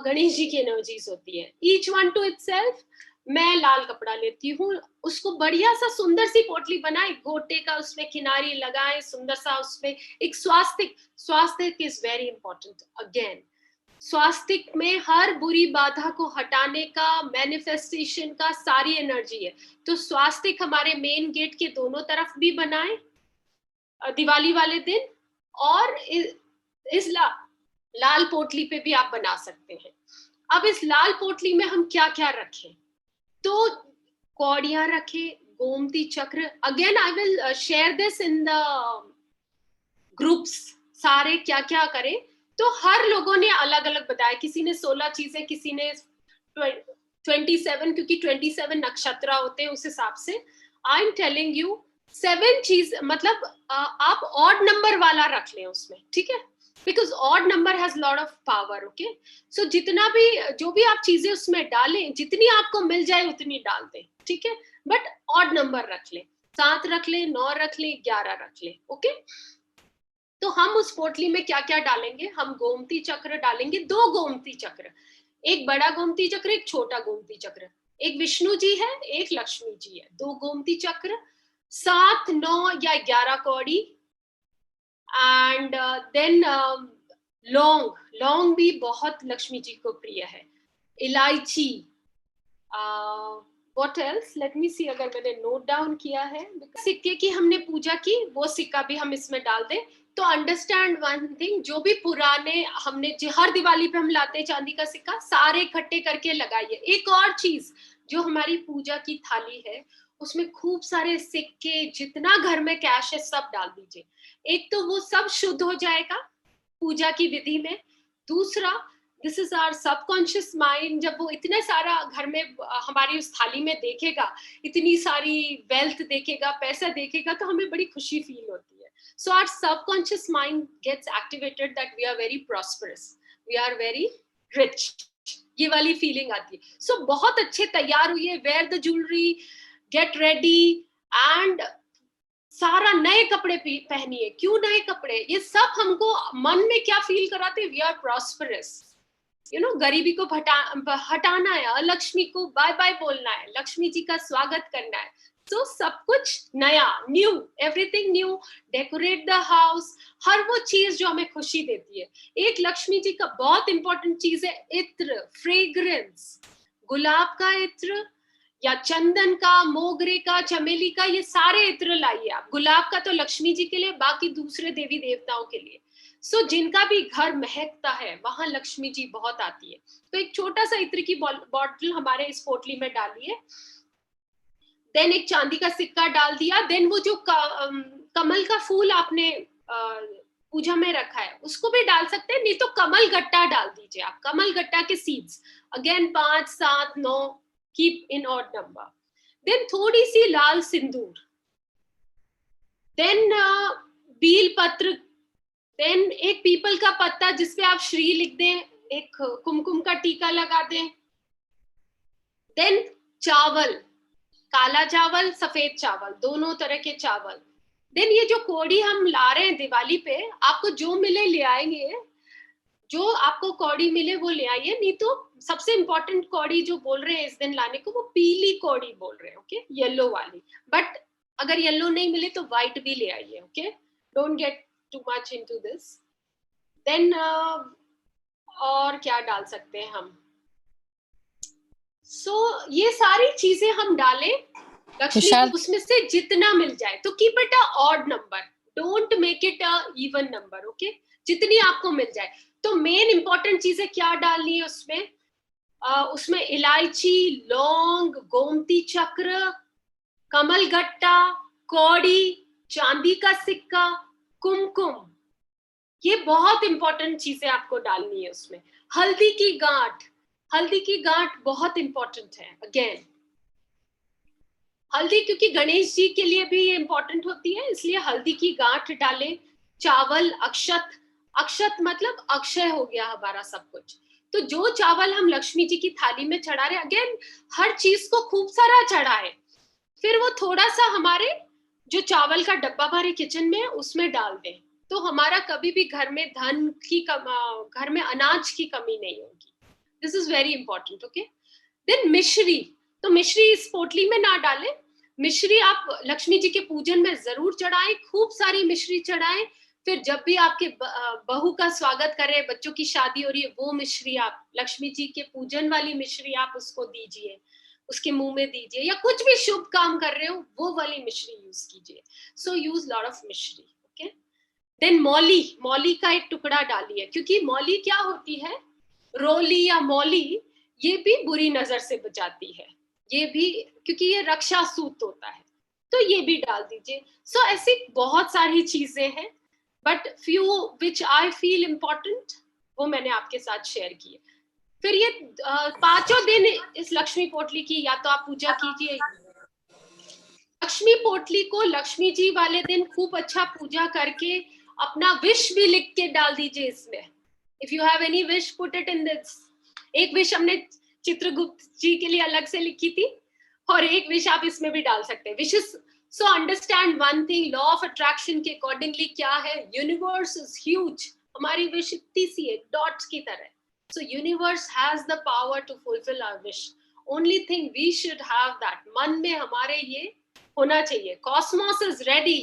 गणेश जी की एनर्जीज होती है। Each one two itself. मैं लाल कपड़ा लेती हूँ, उसको बढ़िया सा सुंदर सी पोटली बनाए, गोटे का उसमें किनारी लगाए, सुंदर सा उसमें एक स्वास्तिक। स्वास्तिक इज वेरी इंपॉर्टेंट। अगेन, स्वास्तिक में हर बुरी बाधा को हटाने का, मैनिफेस्टेशन का सारी एनर्जी है। तो स्वास्तिक हमारे मेन गेट के दोनों तरफ भी बनाए दिवाली वाले दिन, और इस लाल पोटली पे भी आप बना सकते हैं। अब इस लाल पोटली में हम क्या क्या रखें? तो कौड़ियां रखें, गोमती चक्र। Again I will share this in the groups, सारे क्या क्या करें। तो हर लोगों ने अलग अलग बताया, किसी ने 16 चीजें, किसी ने 27, क्योंकि 27 नक्षत्र होते हैं उस हिसाब से। आई एम टेलिंग यू 7 चीज, मतलब आप ऑड नंबर वाला रख लें उसमें, ठीक है, because odd number has lot of power. Okay, so जितना भी, जो भी आप चीजें उसमें डालें, जितनी आपको मिल जाए उतनी डाल दें, ठीक है, बट ऑड नंबर रख लें, 7 रख लें, 9 रख लें, 11 रख लें। ओके, तो हम उस पोटली में क्या क्या डालेंगे? हम गोमती चक्र डालेंगे, 2 गोमती चक्र, एक बड़ा गोमती चक्र, एक छोटा गोमती चक्र। एक विष्णु जी है, एक लक्ष्मी जी है, 2 गोमती चक्र, 7, 9 या 11 कौड़ी। एंड देन लौंग, लौंग भी बहुत लक्ष्मी जी को प्रिय है। इलायची, व्हाट एल्स, लेट मी सी, अगर मैंने नोट डाउन किया है। सिक्के की हमने पूजा की, वो सिक्का भी हम इसमें डाल दें। तो अंडरस्टैंड वन थिंग, जो भी पुराने हमने हर दिवाली पे हम लाते हैं चांदी का सिक्का, सारे इकट्ठे करके लगाइए। एक और चीज, जो हमारी पूजा की थाली है उसमें खूब सारे सिक्के, जितना घर में कैश है सब डाल दीजिए। एक तो वो सब शुद्ध हो जाएगा पूजा की विधि में। दूसरा, this is our subconscious mind, जब वो इतने सारा घर में हमारी उस थाली में देखेगा, इतनी सारी वेल्थ देखेगा, पैसा देखेगा, तो हमें बड़ी खुशी फील होती है। So our subconscious mind gets activated that we are very prosperous, we are very rich, ये वाली फीलिंग आती है। सो बहुत अच्छे तैयार हुई है, wear the jewellery, get ready, and सारा नए कपड़े पहनिए। क्यों नए कपड़े? ये सब हमको मन में क्या फील कराते हैं? We are prosperous, you know, गरीबी को हटाना है, लक्ष्मी को बाय बाय बोलना है, लक्ष्मी जी का स्वागत करना है। तो सब कुछ नया, new, everything new, decorate the house, हर वो चीज जो हमें खुशी देती है। एक लक्ष्मी जी का बहुत इंपॉर्टेंट चीज है इत्र, फ्रेग्रेंस। गुलाब का इत्र या चंदन का, मोगरे का, चमेली का, ये सारे इत्र लाइए आप। गुलाब का तो लक्ष्मी जी के लिए, बाकी दूसरे देवी देवताओं के लिए। सो जिनका भी घर महकता है वहां लक्ष्मी जी बहुत आती है। तो एक छोटा सा इत्र की बॉटल हमारे इस पोटली में डालिए। देन एक चांदी का सिक्का डाल दिया। देन वो जो कमल का फूल आपने पूजा में रखा है उसको भी डाल सकते हैं, नहीं तो कमल गट्टा डाल दीजिए आप, कमल गट्टा के seeds. Again 5, 7, 9, keep in odd number. Then थोड़ी सी लाल सिंदूर, देन बील पत्र, देन एक पीपल का पत्ता जिसपे आप श्री लिख दें, एक कुमकुम का टीका लगा दें। देन चावल, काला चावल, सफेद चावल, दोनों तरह के चावल। देन ये जो कौड़ी हम ला रहे हैं दिवाली पे, आपको जो मिले ले आएंगे, जो आपको कौड़ी मिले वो ले आइए। नहीं तो सबसे इंपॉर्टेंट कौड़ी जो बोल रहे हैं इस दिन लाने को, वो पीली कौड़ी बोल रहे हैं, ओके, येलो वाली। बट अगर येलो नहीं मिले तो व्हाइट भी ले आइए, okay, don't get too much into this. Then और क्या डाल सकते हैं हम? सो ये सारी चीजें हम डालें लक्ष्मी को, उसमें से जितना मिल जाए। तो keep it a odd number, don't make it a even number, okay, जितनी आपको मिल जाए। तो मेन इंपॉर्टेंट चीजें क्या डालनी है उसमें, उसमें इलायची, लौंग, गोमती चक्र, कमलगट्टा, कौड़ी, चांदी का सिक्का, कुमकुम, ये बहुत इंपॉर्टेंट चीजें आपको डालनी है उसमें। हल्दी की गांठ, हल्दी की गांठ बहुत इंपॉर्टेंट है। अगेन हल्दी क्योंकि गणेश जी के लिए भी ये इंपॉर्टेंट होती है, इसलिए हल्दी की गांठ डालें। चावल, अक्षत, अक्षत मतलब अक्षय हो गया हमारा सब कुछ। तो जो चावल हम लक्ष्मी जी की थाली में चढ़ा रहे, अगेन हर चीज को खूब सारा चढ़ाए, फिर वो थोड़ा सा हमारे जो चावल का डब्बा हमारे किचन में उसमें डाल दें, तो हमारा कभी भी घर में धन की घर में अनाज की कमी नहीं होगी। This is very important, okay. Then mishri, तो मिश्री इस पोटली में ना डालें, मिश्री आप लक्ष्मी जी के पूजन में जरूर चढ़ाएं, खूब सारी मिश्री चढ़ाएं। फिर जब भी आपके बहू का स्वागत करें, बच्चों की शादी हो रही है, वो मिश्री आप लक्ष्मी जी के पूजन वाली मिश्री आप उसको दीजिए, उसके मुंह में दीजिए, या कुछ भी शुभ काम कर रहे हो वो वाली मिश्री यूज कीजिए। सो यूज लॉट ऑफ मिश्री, ओके। देन मौली, मौली का एक टुकड़ा डालिए, क्योंकि मौली क्या होती है, रोली या मौली, ये भी बुरी नजर से बचाती है, ये भी क्योंकि ये रक्षा सूत होता है, तो ये भी डाल दीजिए। सो ऐसी बहुत सारी चीजें हैं, but few which I feel important वो मैंने आपके साथ शेयर किए। फिर ये 5 दिन इस लक्ष्मी पोटली की या तो आप पूजा कीजिए। लक्ष्मी पोटली को लक्ष्मी जी वाले दिन खूब अच्छा पूजा करके अपना विश भी लिख के डाल दीजिए इसमें। If you have any wish put it in this. एक विश हमने चित्रगुप्त जी के लिए अलग से लिखी थी, और एक विश आप इसमें भी डाल सकते हैं। Wishes, so understand one thing, law of attraction के अकॉर्डिंगली क्या है, यूनिवर्स इज ह्यूज, हमारी विश इतनी सी है डॉट्स की तरह। So universe has the power to fulfill our wish. Only thing we should have that. मन में हमारे ये होना चाहिए. Cosmos is ready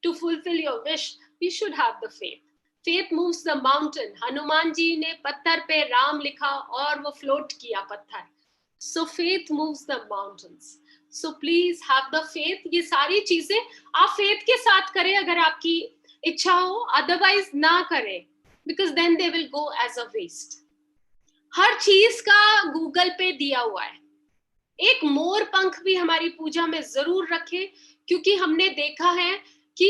to fulfill your wish. We should have the faith. Faith moves the mountain. Hanuman ji ने पत्थर पे राम लिखा और वो float किया पत्थर. So faith moves the mountains. So please have the faith. ये सारी चीजें आप faith के साथ करें अगर आपकी इच्छा हो, otherwise ना करें, because then they will go as a waste. हर चीज का गूगल पे दिया हुआ है। एक मोर पंख भी हमारी पूजा में जरूर रखें, क्योंकि हमने देखा है कि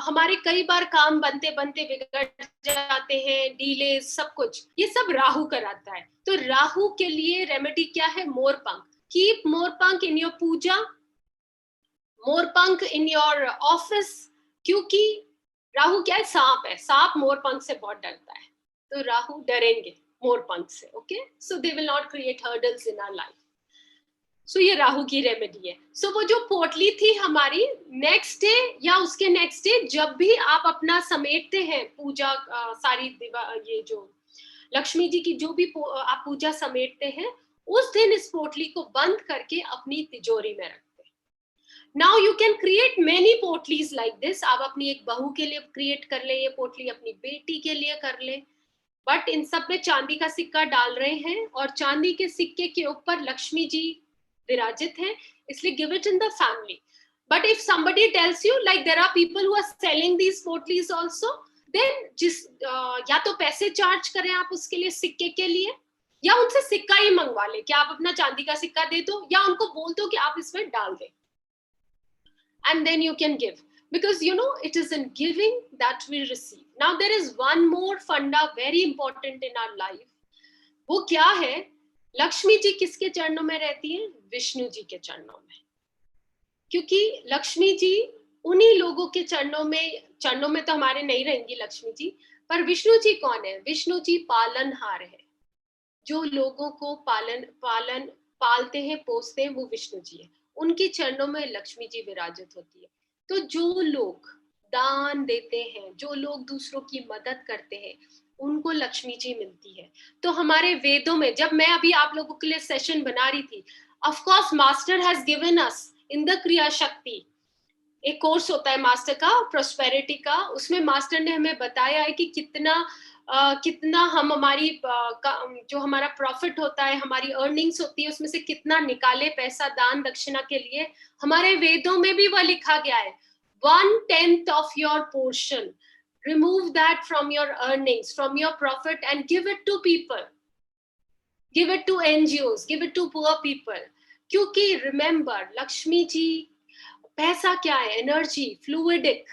हमारे कई बार काम बनते बनते बिगड़ जाते हैं, डिले, सब कुछ, ये सब राहु कराता है। तो राहु के लिए रेमेडी क्या है, मोर पंख। कीप मोर पंख इन योर पूजा, मोर पंख इन योर ऑफिस, क्योंकि राहु क्या है, सांप है, सांप मोर पंख से बहुत डरता है, तो राहु डरेंगे मोर पंख से, okay. So they will not create hurdles in our life. So ये राहु की रेमेडी है। सो वो जो पोटली थी हमारी, नेक्स्ट डे या उसके नेक्स्ट डे जब भी आप अपना समेटते हैं पूजा, सारी ये जो लक्ष्मी जी की जो भी आप पूजा समेटते हैं, उस दिन इस पोटली को बंद करके अपनी तिजोरी में रखते हैं। Now you can create many potlis like this. आप अपनी एक बहू के लिए क्रिएट कर ले ये पोटली, अपनी बेटी के लिए कर ले, बट इन सब में चांदी का सिक्का डाल रहे हैं, और चांदी के सिक्के के ऊपर लक्ष्मी जी विराजित हैं, इसलिए give it in the family. But if somebody tells you like there are people who are selling these पोटलीज also, then या तो पैसे चार्ज करें आप उसके लिए, सिक्के के लिए, या उनसे सिक्का ही मंगवा ले कि आप अपना चांदी का सिक्का दे दो, या उनको बोल दो कि आप इसमें डाल दें, and then you can give, because you know it is in giving that we receive. Now there is one more funda very important in our life. वो क्या है, लक्ष्मी जी किसके चरणों में रहती है, विष्णु जी के चरणों में, क्योंकि लक्ष्मी जी उन्हीं लोगों के चरणों में तो हमारे नहीं रहेंगी लक्ष्मी जी, पर विष्णु जी कौन है, विष्णु जी पालनहार है, जो लोगों को पालते हैं, पोसते हैं, वो विष्णु जी है, उनके चरणों में लक्ष्मी जी विराजित होती है। तो जो लोग दान देते हैं, जो लोग दूसरों की मदद करते हैं, उनको लक्ष्मी जी मिलती है। तो हमारे वेदों में, जब मैं अभी आप लोगों के लिए सेशन बना रही थी, of course master has given us in the क्रिया शक्ति, एक कोर्स होता है मास्टर का, प्रोस्पेरिटी का, उसमें मास्टर ने हमें बताया है कि कितना कितना हम हमारी जो हमारा प्रॉफिट होता है, हमारी अर्निंग्स होती है, उसमें से कितना निकाले पैसा दान दक्षिणा के लिए। हमारे वेदों में भी वह लिखा गया है, 1/10 of your portion, remove that from your earnings, from your profit, and give it to people, give it to NGOs, give it to poor people. क्योंकि remember, लक्ष्मी जी, पैसा क्या है? Energy, fluidic.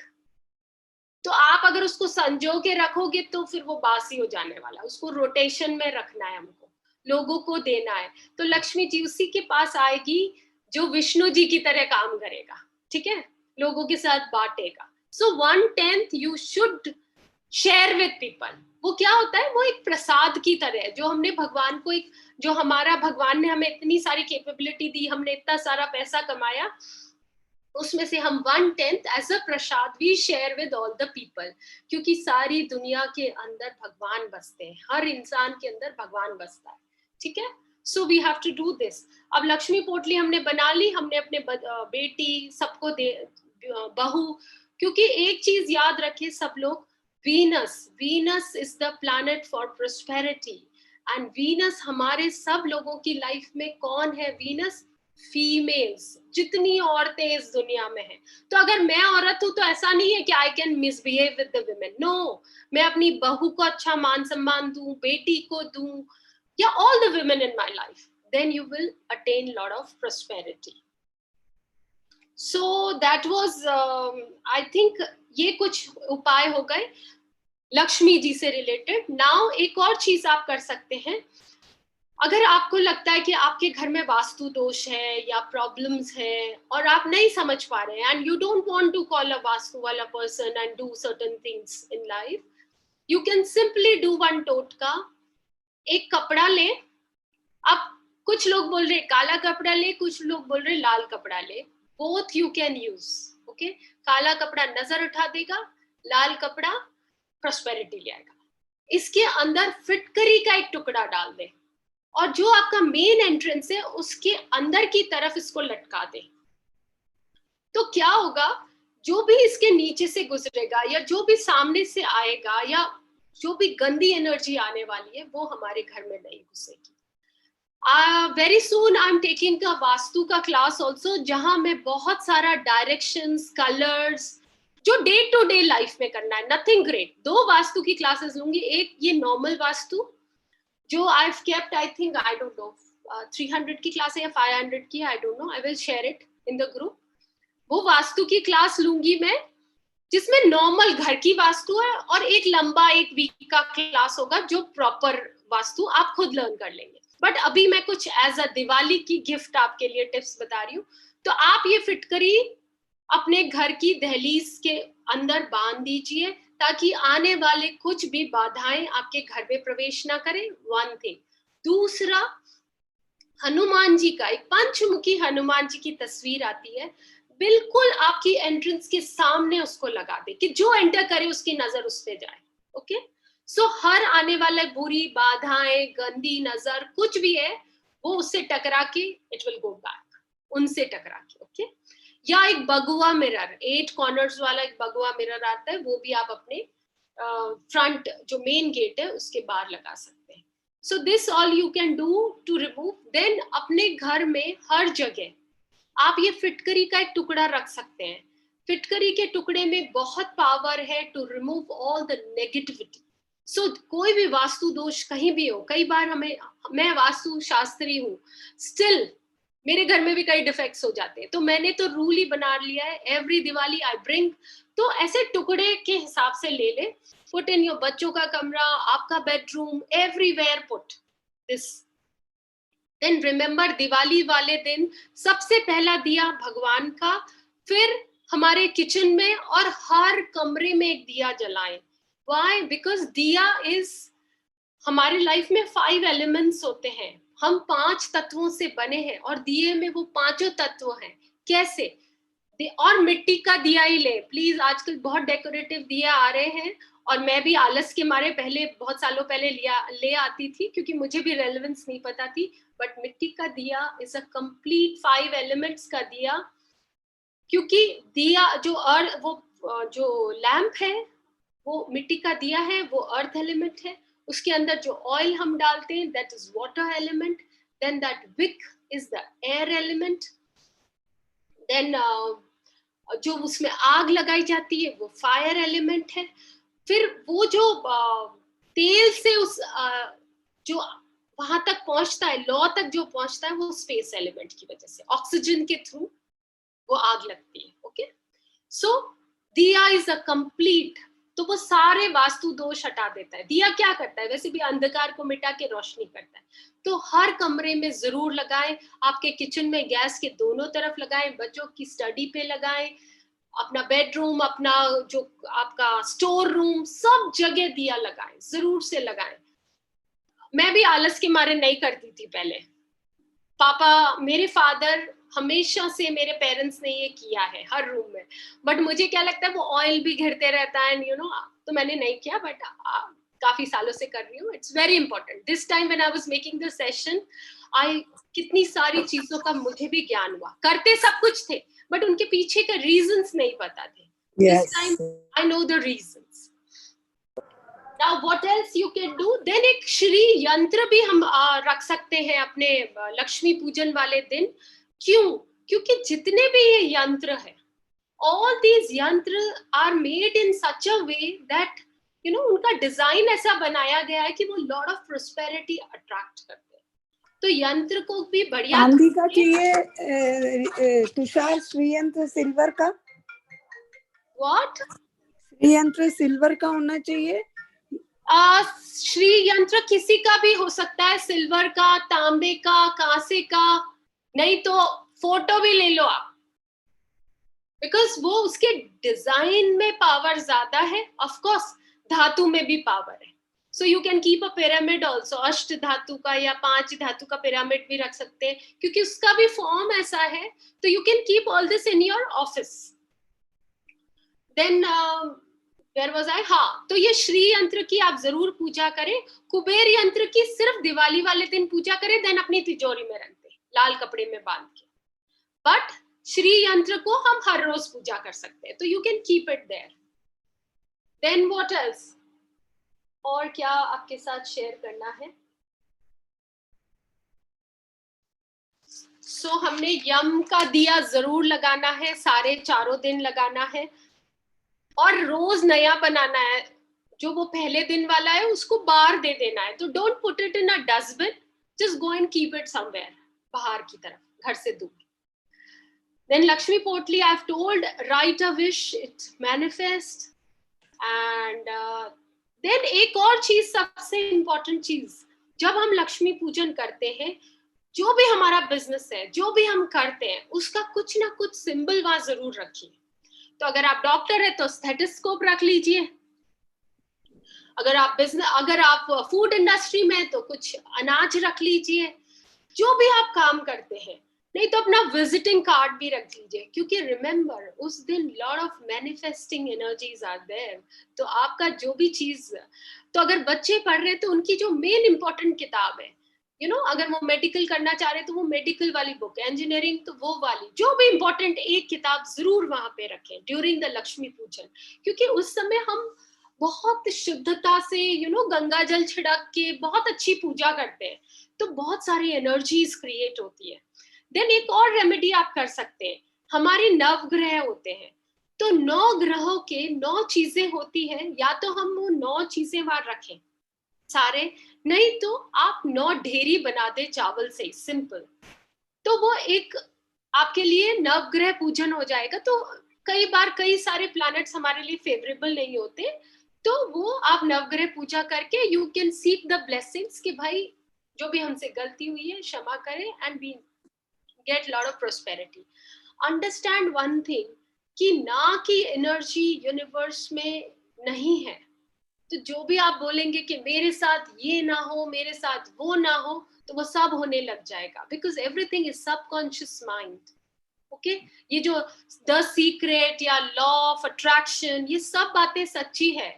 तो आप अगर उसको संजो के रखोगे तो फिर वो बासी हो जाने वाला, उसको रोटेशन में रखना है, हमको लोगों को देना है। तो लक्ष्मी जी उसी के पास आएगी जो विष्णु जी की तरह काम करेगा, ठीक है, लोगों के साथ बांटेगा। सो 1/10 you should share with people. वो क्या होता है? वो एक प्रसाद की तरह है, जो हमने भगवान को एक, जो हमारा भगवान ने हमें इतनी सारी कैपेबिलिटी दी, हमने इतना सारा पैसा कमाया, उसमें से हम 1/10 as a prasad we share with all the people. क्योंकि सारी दुनिया के अंदर भगवान बसते हैं, हर इंसान के अंदर भगवान बसता है, ठीक है। So we have to do this. अब लक्ष्मी पोटली हमने बना ली, हमने अपने बेटी सबको दे, बहू। क्योंकि एक चीज याद रखिए सब लोग, Venus is the planet for prosperity, and Venus हमारे सब लोगों की लाइफ में कौन है? वीनस फीमेल्स, जितनी औरतें इस दुनिया में हैं। तो अगर मैं औरत हूं तो ऐसा नहीं है कि I can misbehave with the women, no. मैं अपनी बहू को अच्छा मान सम्मान दूं, बेटी को दूं, या all the women in my life, then you will attain lot of prosperity. So that was, I think ये कुछ उपाय हो गए लक्ष्मी जी से रिलेटेड। नाउ एक और चीज आप कर सकते हैं, अगर आपको लगता है कि आपके घर में वास्तु दोष है या प्रॉब्लम्स है और आप नहीं समझ पा रहे हैं, and you don't want to call a vastu वाला person and do certain things in life, you can simply do one totka. एक कपड़ा ले, अब कुछ लोग बोल रहे काला कपड़ा ले, कुछ लोग बोल रहे लाल कपड़ा ले, both you can use, okay. काला कपड़ा नजर उठा देगा, लाल कपड़ा प्रॉस्पेरिटी ले आएगा। इसके अंदर फिटकरी का एक टुकड़ा डाल दे, और जो आपका मेन एंट्रेंस है उसके अंदर की तरफ इसको लटका दे। तो क्या होगा? जो भी इसके नीचे से गुजरेगा, या जो भी सामने से आएगा, या जो भी गंदी एनर्जी आने वाली है, वो हमारे घर में नहीं घुसेगी। Very soon I am taking a vastu का क्लास ऑल्सो, जहां मैं बहुत सारा डायरेक्शंस, कलर्स, जो डे टू डे लाइफ में करना है, नथिंग ग्रेट। 2 वास्तु की क्लासेस लूंगी, एक ये नॉर्मल वास्तु जो I've kept, I think, I don't know, 300 की क्लास है या 500 की, I don't know, I will share it in the group। वो वास्तु की क्लास लूंगी मैं, जिसमें नॉर्मल घर की वास्तु है, और एक लंबा 1 वीक का क्लास होगा जो प्रॉपर वास्तु आप खुद लर्न कर लेंगे। बट अभी मैं कुछ एज अ दिवाली की गिफ्ट आपके लिए टिप्स बता रही हूँ। तो आप ये फिटकरी अपने घर की दहलीज के अंदर बांध दीजिए, ताकि आने वाले कुछ भी बाधाएं आपके घर में प्रवेश ना करें, वन थिंग। दूसरा, हनुमान जी का एक पंचमुखी हनुमान जी की तस्वीर आती है, बिल्कुल आपकी एंट्रेंस के सामने उसको लगा दे, कि जो एंटर करे उसकी नजर उस पे जाए, ओके। सो हर आने वाले बुरी बाधाएं, गंदी नजर, कुछ भी है, वो उससे टकरा के इट विल गो बैक, उनसे टकरा के, ओके। या एक बगुआ मिरर, 8 कॉर्नर्स वाला एक बगुआ मिरर आता है, वो भी आप अपने फ्रंट जो मेन गेट है उसके बाहर लगा सकते हैं। So this all you can do to remove. Then अपने घर में हर जगह आप ये फिटकरी का एक टुकड़ा रख सकते हैं। फिटकरी के टुकड़े में बहुत पावर है to remove all the negativity. So कोई भी वास्तु दोष कहीं भी हो, कई बार मैं वास्तु शास्त्री हूँ, स्टिल मेरे घर में भी कई डिफेक्ट्स हो जाते हैं, तो मैंने तो रूल ही बना लिया है, एवरी दिवाली आई ब्रिंग। तो ऐसे टुकड़े के हिसाब से ले ले, पुट इन योर बच्चों का कमरा, आपका bedroom, everywhere put this. Then remember, Diwali वाले दिन सबसे पहला दिया भगवान का, फिर हमारे किचन में और हर कमरे में एक दिया जलाएं। व्हाई? बिकॉज दिया इज, हमारे लाइफ में 5 एलिमेंट्स होते हैं, हम 5 तत्वों से बने हैं, और दिए में वो 5 तत्व हैं। कैसे? और मिट्टी का दिया ही ले प्लीज, आजकल बहुत डेकोरेटिव दिया आ रहे हैं, और मैं भी आलस के मारे पहले बहुत सालों पहले ले आती थी, क्योंकि मुझे भी रेलेवेंस नहीं पता थी। बट मिट्टी का दिया इज अ कंप्लीट 5 एलिमेंट्स का दिया, क्योंकि दिया जो जो लैंप है वो मिट्टी का दिया है, वो अर्थ एलिमेंट है. उसके अंदर जो ऑयल हम डालते हैं that is water element. Then that wick is the air element. Then जो उसमें आग लगाई जाती है वो फायर एलिमेंट है. फिर वो जो तेल से उस जो वहां तक पहुंचता है, लौ तक जो पहुंचता है, वो स्पेस एलिमेंट की वजह से, ऑक्सीजन के थ्रू वो आग लगती है. ओके, सो दिया इज अ कंप्लीट. तो वो सारे वास्तु दोष हटा देता है. दिया क्या करता है? वैसे भी अंधकार को मिटा के रोशनी करता है. तो हर कमरे में जरूर लगाएं. आपके किचन में गैस के दोनों तरफ लगाएं, बच्चों की स्टडी पे लगाएं, अपना बेडरूम, अपना जो आपका स्टोर रूम, सब जगह दिया लगाएं, जरूर से लगाएं. मैं भी आलस के मारे नहीं करती थी पहले. पापा, मेरे फादर हमेशा से, मेरे पेरेंट्स ने ये किया है हर रूम में. बट मुझे क्या लगता है वो ऑयल भी घिरते रहता है, यू नो, तो मैंने नहीं किया. बट काफी सालों से कर रही हूँ. It's very important. This time when I was making the session, कितनी सारी चीजों का मुझे भी ज्ञान हुआ. करते सब कुछ थे बट उनके पीछे का रीजंस नहीं पता थे. This time I know the reasons. Now what else you can do? Then एक श्री यंत्र भी हम रख सकते हैं अपने लक्ष्मी पूजन वाले दिन. क्यों? क्योंकि जितने भी ये यंत्र है, all these यंत्र are made in such a way that you know, उनका डिजाइन ऐसा बनाया गया है कि वो लॉट ऑफ प्रोस्पेरिटी अट्रैक्ट करते हैं. तो यंत्र को भी बढ़िया चांदी का चाहिए, तुषार श्रीयंत्र सिल्वर का. व्हाट? श्रीयंत्र सिल्वर का होना चाहिए. श्री यंत्र किसी का भी हो सकता है, सिल्वर का, तांबे का, कांसे का. नहीं तो फोटो भी ले लो आप, बिकॉज वो उसके डिजाइन में पावर ज्यादा है. ऑफ कोर्स धातु में भी पावर है. So you can keep a pyramid also. अष्ट धातु का या 5 धातु का पिरामिड भी रख सकते हैं, क्योंकि उसका भी फॉर्म ऐसा है. तो you can keep all this in your office. Then Where was I? हाँ, तो ये श्री यंत्र की आप जरूर पूजा करें. कुबेर यंत्र की सिर्फ दिवाली वाले दिन पूजा करें, देन अपनी तिजोरी में रख दें लाल कपड़े में बांध के. बट श्री यंत्र को हम हर रोज पूजा कर सकते हैं, तो you can keep it there. Then what else? और क्या आपके साथ शेयर करना है? सो हमने यम का दिया जरूर लगाना है, सारे 4 दिन लगाना है. और रोज नया बनाना है. जो वो पहले दिन वाला है उसको बाहर दे देना है. तो don't put it in a dustbin, just go and keep it somewhere, बाहर की तरफ, घर से दूर. Then Lakshmi potli, I have told, write a wish, it manifest. And then एक और चीज, सबसे इंपॉर्टेंट चीज, जब हम लक्ष्मी पूजन करते हैं, जो भी हमारा बिजनेस है, जो भी हम करते हैं, उसका कुछ ना कुछ सिंबल वहां जरूर रखिए. तो अगर आप डॉक्टर है तो स्टेथोस्कोप रख लीजिए. अगर आप फूड इंडस्ट्री में है तो कुछ अनाज रख लीजिए. जो भी आप काम करते हैं, नहीं तो अपना विजिटिंग कार्ड भी रख लीजिए. क्योंकि रिमेम्बर, उस दिन lot of manifesting energies are there. तो आपका जो भी चीज, तो अगर बच्चे पढ़ रहे हैं तो उनकी जो मेन इंपॉर्टेंट किताब है, यू नो, अगर वो मेडिकल करना चाह रहे हैं तो वो मेडिकल वाली बुक, इंजीनियरिंग तो वो वाली, जो भी इंपॉर्टेंट एक किताब जरूर वहां पे रखें ड्यूरिंग द लक्ष्मी पूजन. क्योंकि उस समय हम बहुत शुद्धता से, यू नो, गंगा जल छिड़क के बहुत अच्छी पूजा करते हैं, तो बहुत सारी एनर्जीज क्रिएट होती है. देन एक और रेमेडी आप कर सकते हैं. हमारे 9 ग्रह होते हैं, तो 9 ग्रहों के 9 चीजें होती है. या तो हम वो 9 चीजें वहां रखें सारे, नहीं तो आप 9 ढेरी बना दे चावल से, सिंपल. तो वो एक आपके लिए नवग्रह पूजन हो जाएगा. तो कई बार कई सारे प्लैनेट्स हमारे लिए फेवरेबल नहीं होते, तो वो आप नवग्रह पूजा करके you can seek the blessings कि भाई जो भी हमसे गलती हुई है क्षमा करें, and we get lot of prosperity. Understand one thing, कि ना की एनर्जी यूनिवर्स में नहीं है. तो जो भी आप बोलेंगे कि मेरे साथ ये ना हो, मेरे साथ वो ना हो, तो वो सब होने लग जाएगा. Because everything is subconscious mind. Okay, ये जो द सीक्रेट या लॉ ऑफ अट्रैक्शन, ये सब बातें सच्ची है,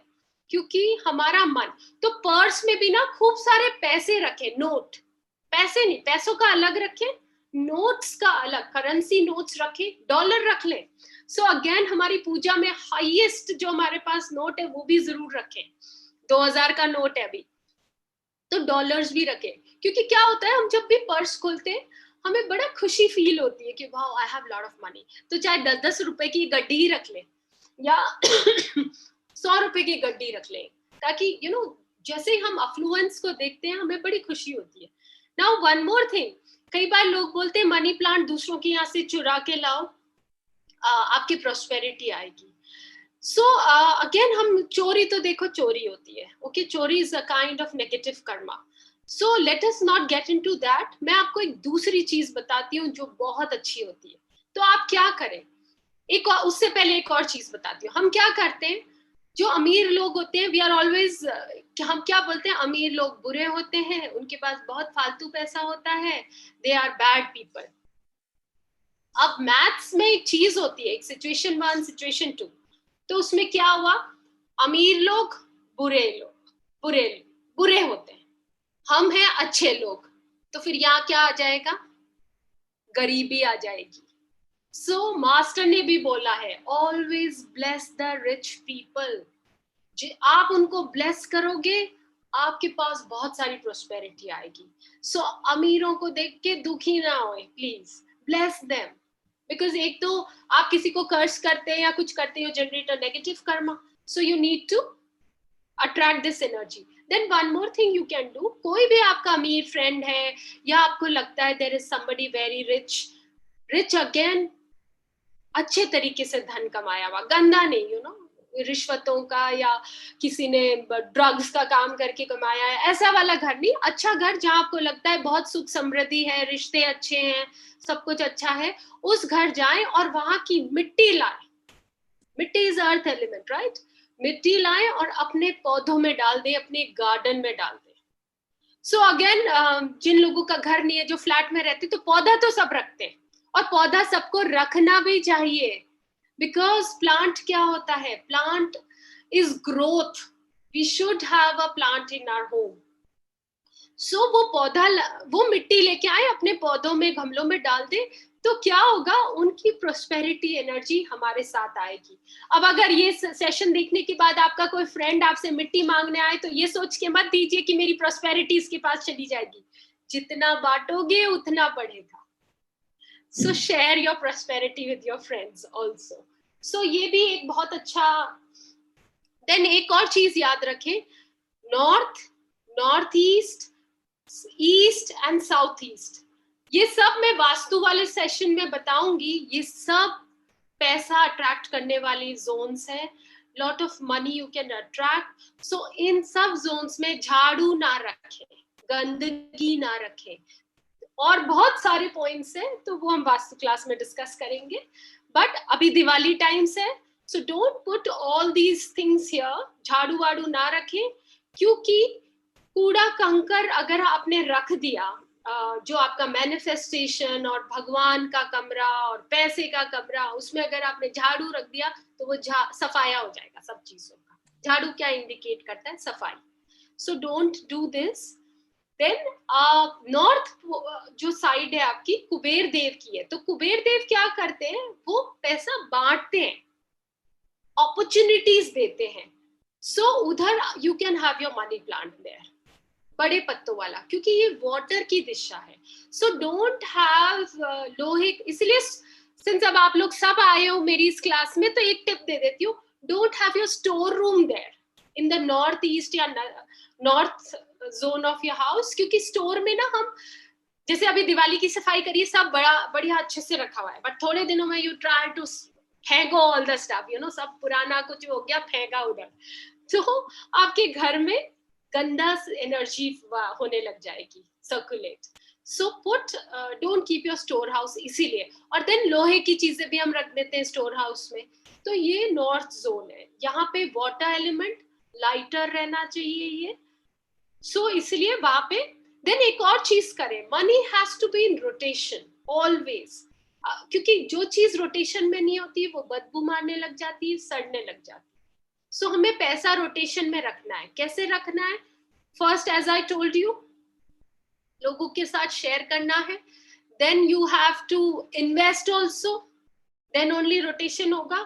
क्योंकि हमारा मन. तो पर्स में भी ना खूब सारे पैसे रखे, नोट, पैसे नहीं, पैसों का अलग रखे, नोट्स का अलग, करेंसी नोट्स रखे, डॉलर रख ले. सो अगेन हमारी पूजा में हाईएस्ट जो हमारे पास नोट है वो भी जरूर रखें, 2000 का नोट है अभी, तो डॉलर्स भी रखें, क्योंकि क्या होता है हम जब भी पर्स खोलते हैं हमें बड़ा खुशी फील होती है कि वाह I have lot of money, तो चाहे 10-10 रुपए की गड्डी ही रख लें या 100 रुपए की गड्डी रख लें, ताकि यू नो जैसे ही हम अफ्लुएंस को देखते हैं हमें बड़ी खुशी होती है। नाउ वन मोर थिंग, कई बार लोग बोलते हैं मनी प्लांट दूसरों के यहाँ से चुरा के लाओ, आपकी प्रॉस्पेरिटी आएगी। सो अगेन हम चोरी तो देखो चोरी होती है, ओके, चोरी is a kind of negative karma, so let us not get into that. मैं आपको एक दूसरी चीज बताती हूँ जो बहुत अच्छी होती है, तो आप क्या करें, एक और, उससे पहले एक और चीज बताती हूँ। हम क्या करते हैं, जो अमीर लोग होते हैं, वी आर ऑलवेज, हम क्या बोलते हैं, अमीर लोग बुरे होते हैं, उनके पास बहुत फालतू पैसा होता है, दे आर बैड पीपल। अब मैथ्स में एक चीज होती है, एक सिचुएशन 1 सिचुएशन 2, तो उसमें क्या हुआ, अमीर लोग बुरे होते हैं, हम हैं अच्छे लोग, तो फिर यहाँ क्या आ जाएगा, गरीबी आ जाएगी। सो मास्टर ने भी बोला है, always bless the rich people, आप उनको ब्लेस करोगे आपके पास बहुत सारी प्रोस्पेरिटी आएगी। सो अमीरों को देख के दुखी ना होए, प्लीज ब्लेस देम, बिकॉज एक तो आप किसी को कर्ज करते हैं या कुछ करते हो, generate a negative karma, so you need to attract this energy. Then one more thing you can do, कोई भी आपका अमीर फ्रेंड है या आपको लगता है there is somebody very rich again, अच्छे तरीके से धन कमाया हुआ, गंदा नहीं, यू नो, रिश्वतों का या किसी ने ड्रग्स का काम करके कमाया है, ऐसा वाला घर नहीं, अच्छा घर जहां आपको लगता है बहुत सुख समृद्धि है, रिश्ते अच्छे हैं, सब कुछ अच्छा है, उस घर जाएं और वहां की मिट्टी लाएं, मिट्टी इज अर्थ एलिमेंट, राइट, मिट्टी लाएं और अपने पौधों में डाल दें, अपने गार्डन में डाल दें। सो अगेन जिन लोगों का घर नहीं है, जो फ्लैट में रहते, तो पौधा तो सब रखते हैं, और पौधा सबको रखना भी चाहिए, बिकॉज प्लांट क्या होता है, plant is growth, we should have a plant in our home. So वो पौधा, वो मिट्टी लेके आए, अपने पौधों में, गमलों में डाल दे, तो क्या होगा, उनकी प्रोस्पेरिटी एनर्जी हमारे साथ आएगी। अब अगर ये सेशन देखने के बाद आपका कोई फ्रेंड आपसे मिट्टी मांगने आए, तो ये सोच के मत दीजिए कि मेरी प्रोस्पेरिटी इसके पास चली जाएगी, जितना बांटोगे उतना बढ़ेगा। So share your prosperity with your friends also. So ये भी एक बहुत अच्छा। देन एक और चीज याद रखें, north east, east and south east, ये सब मैं वास्तु वाले सेशन में बताऊंगी, ये सब पैसा अट्रैक्ट करने वाली जोन्स है, lot of money you can attract. So इन सब जोन्स में झाड़ू ना रखें, गंदगी ना रखें, और बहुत सारे पॉइंट्स हैं, तो वो हम वास्तु क्लास में डिस्कस करेंगे, बट अभी दिवाली टाइम्स है, so don't put all these things here, झाड़ू वाड़ू ना रखें, क्योंकि कूड़ा कंकर अगर आपने रख दिया, जो आपका मैनिफेस्टेशन और भगवान का कमरा और पैसे का कमरा, उसमें अगर आपने झाड़ू रख दिया, तो वो सफाया हो जाएगा सब चीजों का। झाड़ू क्या इंडिकेट करता है, सफाई। So don't do this. Then north जो साइड है आपकी कुबेर देव की है, तो कुबेर देव क्या करते हैं, वो पैसा बांटते हैं, अपॉर्चुनिटीज देते हैं। सो उधर you can have your money plant there, बड़े पत्तों वाला, क्योंकि ये वाटर की दिशा है। सो डोंट हैव लोहे, इसलिए सिंस अब आप लोग सब आए हो मेरी इस क्लास में, तो एक टिप दे देती हूँ, don't have your store room there in the north east या north zone of your house, क्योंकि स्टोर में ना हम जैसे अभी दिवाली की सफाई करिए, सब बढ़िया अच्छे से रखा हुआ है, बट थोड़े दिनों में यू ट्राई टू फेंको all the stuff, you know, सब पुराना कुछ हो गया, फेंका उधर, तो आपके घर में गंदा एनर्जी होने लग जाएगी, circulate. So put, don't keep your store house, इसीलिए। और देन लोहे की चीजें भी हम रख देते हैं स्टोर हाउस में, तो ये नॉर्थ जोन है, यहाँ पे वाटर एलिमेंट लाइटर रहना चाहिए ये, सो इसलिए वहां पे। देन एक और चीज करें, money has to be in rotation always, क्योंकि जो चीज रोटेशन में नहीं होती वो बदबू मारने लग जाती है, सड़ने लग जाती है। सो हमें पैसा रोटेशन में रखना है। कैसे रखना है? First, as I told you, लोगों के साथ शेयर करना है। Then you have to invest also, then only rotation होगा।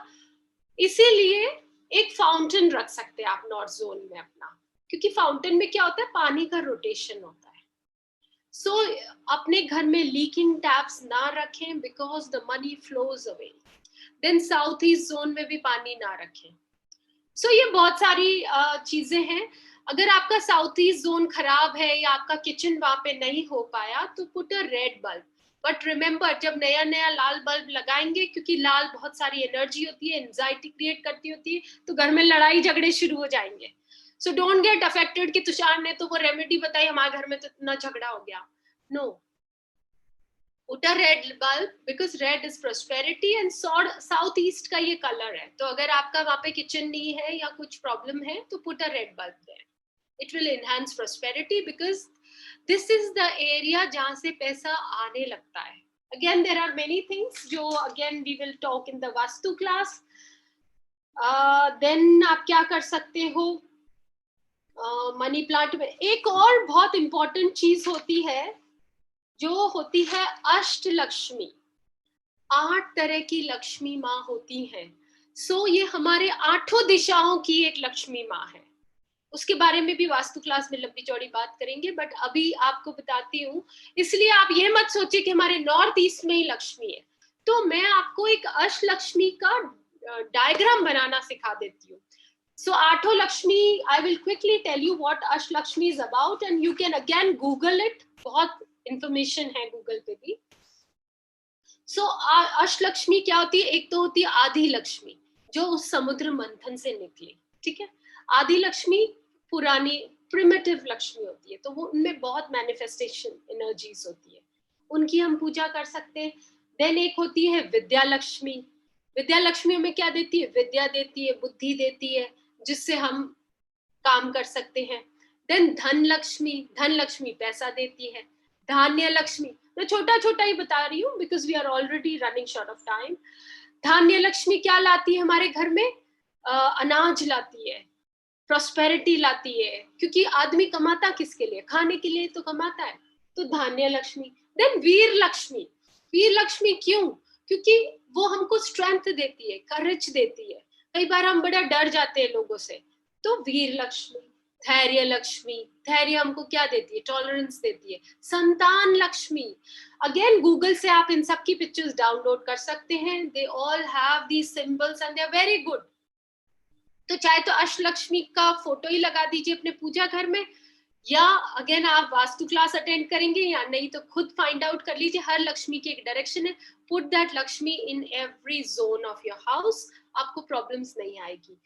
इसीलिए एक फाउंटेन रख सकते हैं आप नॉर्थ जोन में अपना, क्योंकि फाउंटेन में क्या होता है, पानी का रोटेशन होता है। सो अपने घर में लीकिंग टैप्स ना रखें because the money flows away. Then south east zone में भी पानी ना रखें। सो ये बहुत सारी चीजें हैं। अगर आपका साउथ ईस्ट जोन खराब है या आपका किचन वहां पे नहीं हो पाया तो put a red bulb. But remember, जब नया नया लाल बल्ब लगाएंगे, क्योंकि लाल बहुत सारी एनर्जी होती है, एंजाइटी क्रिएट करती होती है, तो घर में लड़ाई झगड़े शुरू हो जाएंगे। सो डोंट गेट अफेक्टेड कि तुषार ने तो वो रेमेडी बताई, हमारे घर में तो इतना झगड़ा हो गया। No, put a red bulb because red is prosperity and south east का ये कलर है। तो अगर आपका वहां पे किचन नहीं है या कुछ प्रॉब्लम है तो put a red bulb there. It will enhance prosperity because this is the area जहां से पैसा आने लगता है। Again, there are many things जो again we will talk in the vastu class. Then आप क्या कर सकते हो मनी प्लांट में? एक और बहुत इंपॉर्टेंट चीज होती है जो होती है अष्ट लक्ष्मी। 8 तरह की लक्ष्मी माँ होती हैं। सो ये हमारे 8 दिशाओं की एक लक्ष्मी माँ है। उसके बारे में भी वास्तु क्लास में लंबी चौड़ी बात करेंगे, बट अभी आपको बताती हूँ। इसलिए आप ये मत सोचिए कि हमारे नॉर्थ ईस्ट में ही लक्ष्मी है। तो मैं आपको एक अष्ट लक्ष्मी का डायग्राम बनाना सिखा देती हूँ। So 8 Lakshmi, I will quickly tell you what Ashtalakshmi is about and you can again Google it. बहुत information है Google पे भी। So Ashtalakshmi क्या होती है? एक तो होती है आदि लक्ष्मी जो उस समुद्र मंथन से निकली, ठीक है। आदि लक्ष्मी पुरानी प्रिमिटिव लक्ष्मी होती है, तो वो उनमें बहुत मैनिफेस्टेशन एनर्जीज होती है, उनकी हम पूजा कर सकते हैं। देन एक होती है विद्या लक्ष्मी। विद्या लक्ष्मी हमें क्या देती है? विद्या देती है, बुद्धि देती है, जिससे हम काम कर सकते हैं। देन धन लक्ष्मी, धन लक्ष्मी पैसा देती है। धान्य लक्ष्मी, मैं छोटा छोटा ही बता रही हूँ because we are already running short of time. Dhanya Lakshmi क्या लाती है हमारे घर में? अनाज लाती है, प्रॉस्पेरिटी लाती है, क्योंकि आदमी कमाता किसके लिए? खाने के लिए तो कमाता है। तो धान्य लक्ष्मी। देन वीर लक्ष्मी। वीर लक्ष्मी क्यों? क्योंकि वो हमको स्ट्रेंथ देती है, करेज देती है। कई बार हम बड़ा डर जाते हैं लोगों से, तो वीर लक्ष्मी। धैर्य लक्ष्मी, धैर्य हमको क्या देती है? टॉलरेंस देती है। संतान लक्ष्मी, अगेन गूगल से आप इन सब की पिक्चर्स डाउनलोड कर सकते हैं। They all have these symbols and they are very good. तो चाहे तो अष्टलक्ष्मी का फोटो ही लगा दीजिए अपने पूजा घर में, या अगेन आप वास्तु क्लास अटेंड करेंगे या नहीं तो खुद फाइंड आउट कर लीजिए। हर लक्ष्मी की एक डायरेक्शन है। Put that Lakshmi in every zone of your house, आपको प्रॉब्लम्स नहीं आएगी।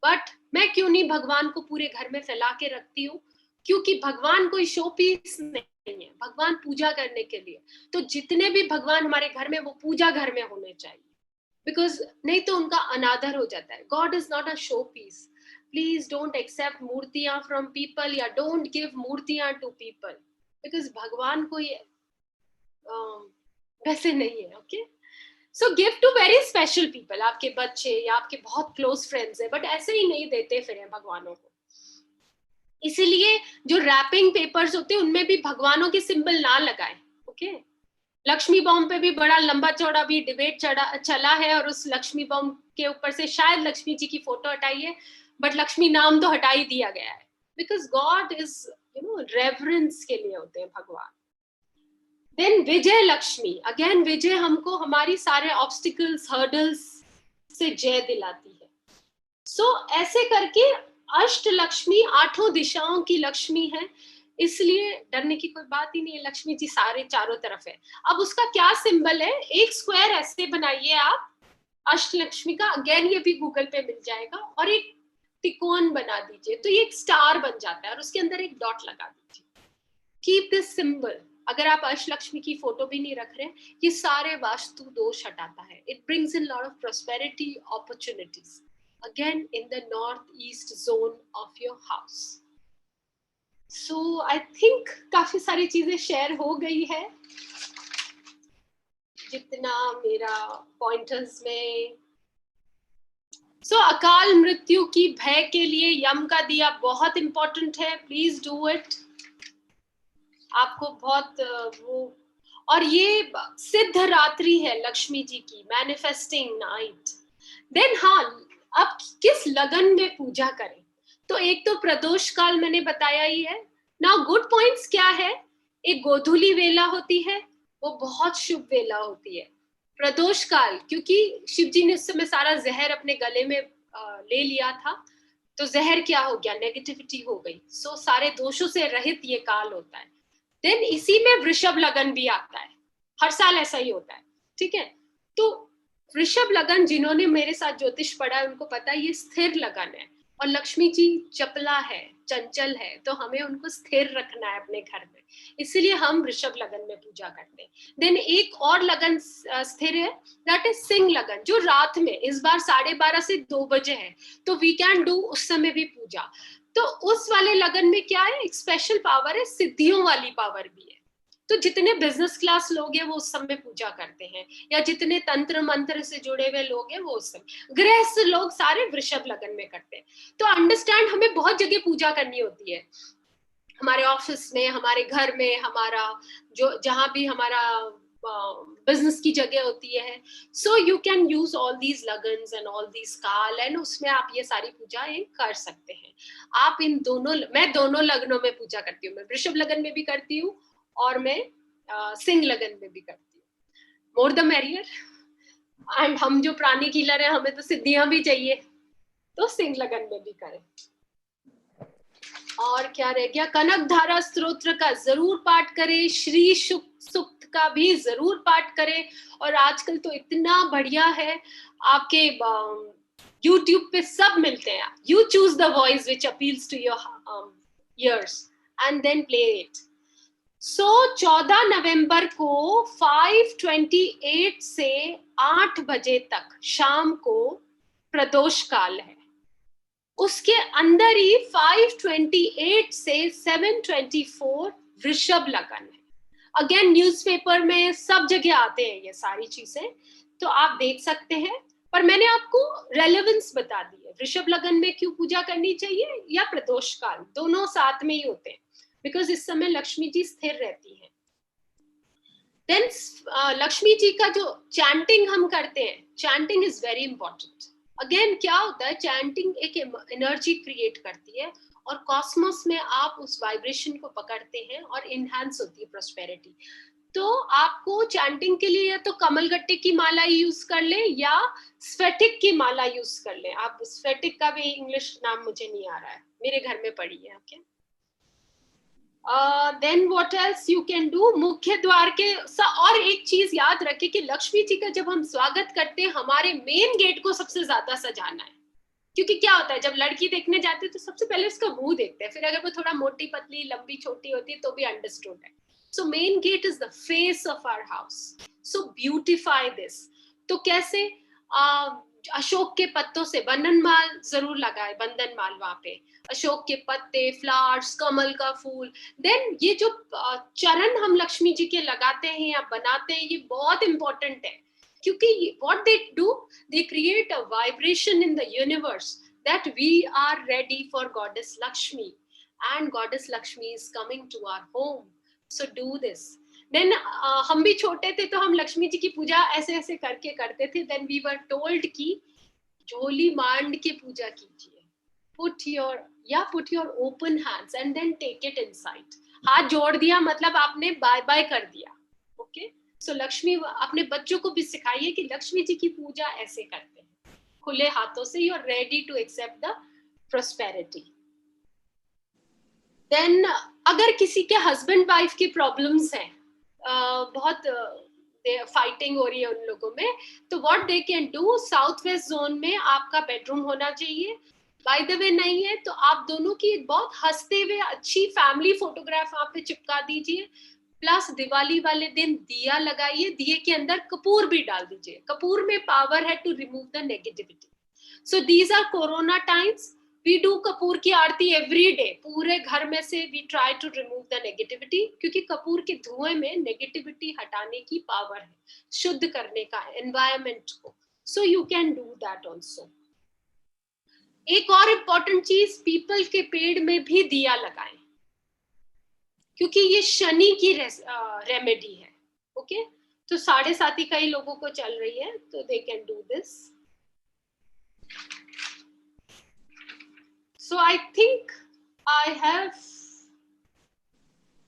बट मैं क्यों नहीं भगवान को पूरे घर में फैला के रखती हूँ? क्योंकि भगवान कोई शो पीस नहीं है, भगवान पूजा करने के लिए। तो जितने भी भगवान हमारे घर में वो पूजा घर में होने चाहिए, बिकॉज नहीं तो उनका अनादर हो जाता है। God is not a show piece. Please don't accept मूर्तियां फ्रॉम पीपल या डोंट गिव मूर्तियां टू पीपल, बिकॉज भगवान को ये वैसे नहीं है। Okay, so give to very special people, आपके बच्चे या आपके बहुत क्लोज फ्रेंड्स है, बट ऐसे ही नहीं देते फिर भगवानों को। इसीलिए जो रैपिंग पेपर्स होते हैं उनमें भी भगवानों के सिंबल ना लगाएं। ओके, लक्ष्मी बॉम्ब पे भी बड़ा लंबा चौड़ा भी डिबेट चला है, और उस लक्ष्मी बॉम्ब के ऊपर से शायद लक्ष्मी जी की फोटो हटाई है, बट लक्ष्मी नाम तो हटा ही दिया गया है, बिकॉज गॉड इज रेवरेंस के लिए होते हैं भगवान। देन विजय लक्ष्मी, अगेन विजय हमको हमारी सारे ऑब्स्टिकल्स, हर्डल्स से जय दिलाती है। सो ऐसे करके अष्ट लक्ष्मी 8 दिशाओं की लक्ष्मी है, इसलिए डरने की कोई बात ही नहीं है। लक्ष्मी जी सारे चारों तरफ है। अब उसका क्या सिंबल है? एक स्क्वायर ऐसे बनाइए आप अष्ट लक्ष्मी का, अगेन ये भी गूगल पे मिल जाएगा, और एक त्रिकोण बना दीजिए तो ये एक स्टार बन जाता है, और उसके अंदर एक डॉट लगा दीजिए। Keep this symbol. अगर आप अष्ट लक्ष्मी की फोटो भी नहीं रख रहे, ये सारे वास्तु दोष हटाता है। It brings in lot of prosperity, opportunities, again in the north east zone of your house. So I think काफी सारी चीजें शेयर हो गई है, जितना मेरा पॉइंटर्स में। सो अकाल मृत्यु की भय के लिए यम का दिया बहुत इंपॉर्टेंट है, प्लीज डू इट। आपको बहुत वो, और ये सिद्ध रात्रि है लक्ष्मी जी की, मैनिफेस्टिंग नाइट। देन हाँ, अब किस लगन में पूजा करें? तो एक तो प्रदोष काल मैंने बताया ही है। नाउ गुड पॉइंट्स क्या है? एक गोधूली वेला होती है, वो बहुत शुभ वेला होती है। प्रदोष काल, क्योंकि शिव जी ने उस समय सारा जहर अपने गले में ले लिया था, तो जहर क्या हो गया? नेगेटिविटी हो गई। सो सारे दोषों से रहित ये काल होता है। देन इसी में वृषभ लगन भी आता है, हर साल ऐसा ही होता है, ठीक है। तो वृषभ लगन, जिन्होंने मेरे साथ ज्योतिष पढ़ा है उनको पता है ये स्थिर लगन है, और लक्ष्मी जी चपला है, चंचल है, तो हमें उनको स्थिर रखना है अपने घर में, इसलिए हम वृषभ लगन में पूजा करते हैं। देन एक और लगन स्थिर है, दैट इज सिंह लगन, जो रात में इस बार 12:30 से 2 बजे है, तो वी कैन डू उस समय भी पूजा। तो उस वाले लगन में क्या है? एक स्पेशल पावर है, सिद्धियों वाली पावर भी है। तो जितने बिजनेस क्लास लोग हैं वो उस समय पूजा करते हैं, या जितने तंत्र मंत्र से जुड़े हुए लोग हैं वो उस समय, गृहस्थ लोग सारे वृषभ लगन में करते हैं। तो अंडरस्टैंड, हमें बहुत जगह पूजा करनी होती है, हमारे ऑफिस में, हमारे घर में, हमारा जो जहां भी हमारा बिजनेस की जगह होती है। So you can use all these lagans and all these kaal, and उसमें आप ये सारी पूजा कर सकते हैं। आप इन दोनों, मैं दोनों लगनों में पूजा करती हूँ, मैं वृषभ लगन में भी करती हूँ और मैं सिंह लगन में भी करती हूँ। More the merrier. एंड हम जो प्राणी कीलर है, हमें तो सिद्धियां भी चाहिए, तो सिंह लगन में भी करें। और क्या रह गया? कनक धारा स्तोत्र का जरूर पाठ करें, श्री सूक्त का भी जरूर पाठ करें। और आजकल तो इतना बढ़िया है, आपके YouTube पे सब मिलते हैं। You choose the voice which appeals to your ears and then play it. So 14 नवंबर को 5:28 से 8 बजे तक शाम को प्रदोष काल है। उसके अंदर ही 5:28 से 7:24 वृषभ लगन है। अगेन न्यूज़पेपर में सब जगह आते हैं ये सारी चीजें, तो आप देख सकते हैं। पर मैंने आपको रेलेवेंस बता दी है, वृषभ लगन में क्यों पूजा करनी चाहिए, या प्रदोष काल, दोनों साथ में ही होते हैं, बिकॉज इस समय लक्ष्मी जी स्थिर रहती हैं। देन लक्ष्मी जी का जो चैंटिंग हम करते हैं, chanting is very important. Again क्या होता है, चैंटिंग एक एनर्जी क्रिएट करती है, और कॉस्मोस में आप उस वाइब्रेशन को पकड़ते हैं और इनहैंस होती है प्रॉस्पेरिटी। तो आपको चैंटिंग के लिए या तो कमलगट्टे की माला यूज कर ले, या स्फेटिक की माला यूज कर ले। आप स्फेटिक का भी इंग्लिश नाम मुझे नहीं आ रहा है, मेरे घर में पड़ी है। Okay, then what else you can do? मुख्य द्वार के और एक चीज याद रखें कि लक्ष्मी जी का जब हम स्वागत करते हैं, हमारे मेन गेट को सबसे ज्यादा सजाना है। क्योंकि क्या होता है, जब लड़की देखने जाते हैं तो सबसे पहले उसका मुंह देखते हैं, फिर अगर वो थोड़ा मोटी पतली लंबी छोटी होती है तो भी अंडरस्टूड है। So main gate is the face of our house, so beautify this. तो कैसे? अशोक के पत्तों से बंधन माल जरूर लगाए, बंधन माल वहां पे अशोक के पत्ते, फ्लावर्स, कमल का फूल। देन ये जो चरण हम लक्ष्मी जी के लगाते हैं या बनाते हैं, ये बहुत इंपॉर्टेंट है, क्योंकि what they do, they create a vibration in the universe that we are ready for Goddess Lakshmi, and Goddess Lakshmi is coming to our home. So do this. Then हम भी छोटे थे तो हम लक्ष्मी जी की पूजा ऐसे ऐसे करके करते थे। Then we were told कि झोली मांड के पूजा कीजिए, put your open hands and then take it inside. हाथ जोड़ दिया मतलब आपने बाय बाय कर दिया। ओके, सो लक्ष्मी, अपने बच्चों को भी सिखाइए कि लक्ष्मी जी की पूजा ऐसे करते हैं, खुले हाथों से। You are ready to accept the prosperity. Then अगर किसी के हस्बैंड वाइफ की प्रॉब्लम्स हैं, बहुत फाइटिंग हो रही है उन लोगों में, तो what they can do, south west zone में आपका बेडरूम होना चाहिए। बाय द वे नहीं है तो आप दोनों की बहुत हंसते हुए अच्छी फैमिली फोटोग्राफ वहां पे चिपका दीजिए। प्लस दिवाली वाले दिन दिया लगाइए, दिए के अंदर कपूर भी डाल दीजिए। कपूर में पावर है to remove the negativity. So these are corona times, we do कपूर की आरती एवरी डे। पूरे घर में से we try to remove the negativity, क्योंकि कपूर के धुएं में नेगेटिविटी हटाने की पावर है, शुद्ध करने का एनवायरमेंट को। सो you can do that also. एक और इम्पोर्टेंट चीज, पीपल के पेड़ में भी दिया लगाएं, क्योंकि ये शनि की रेमेडी है। ओके तो 7:30 ही कई लोगों को चल रही है, तो they can do this. So I think I have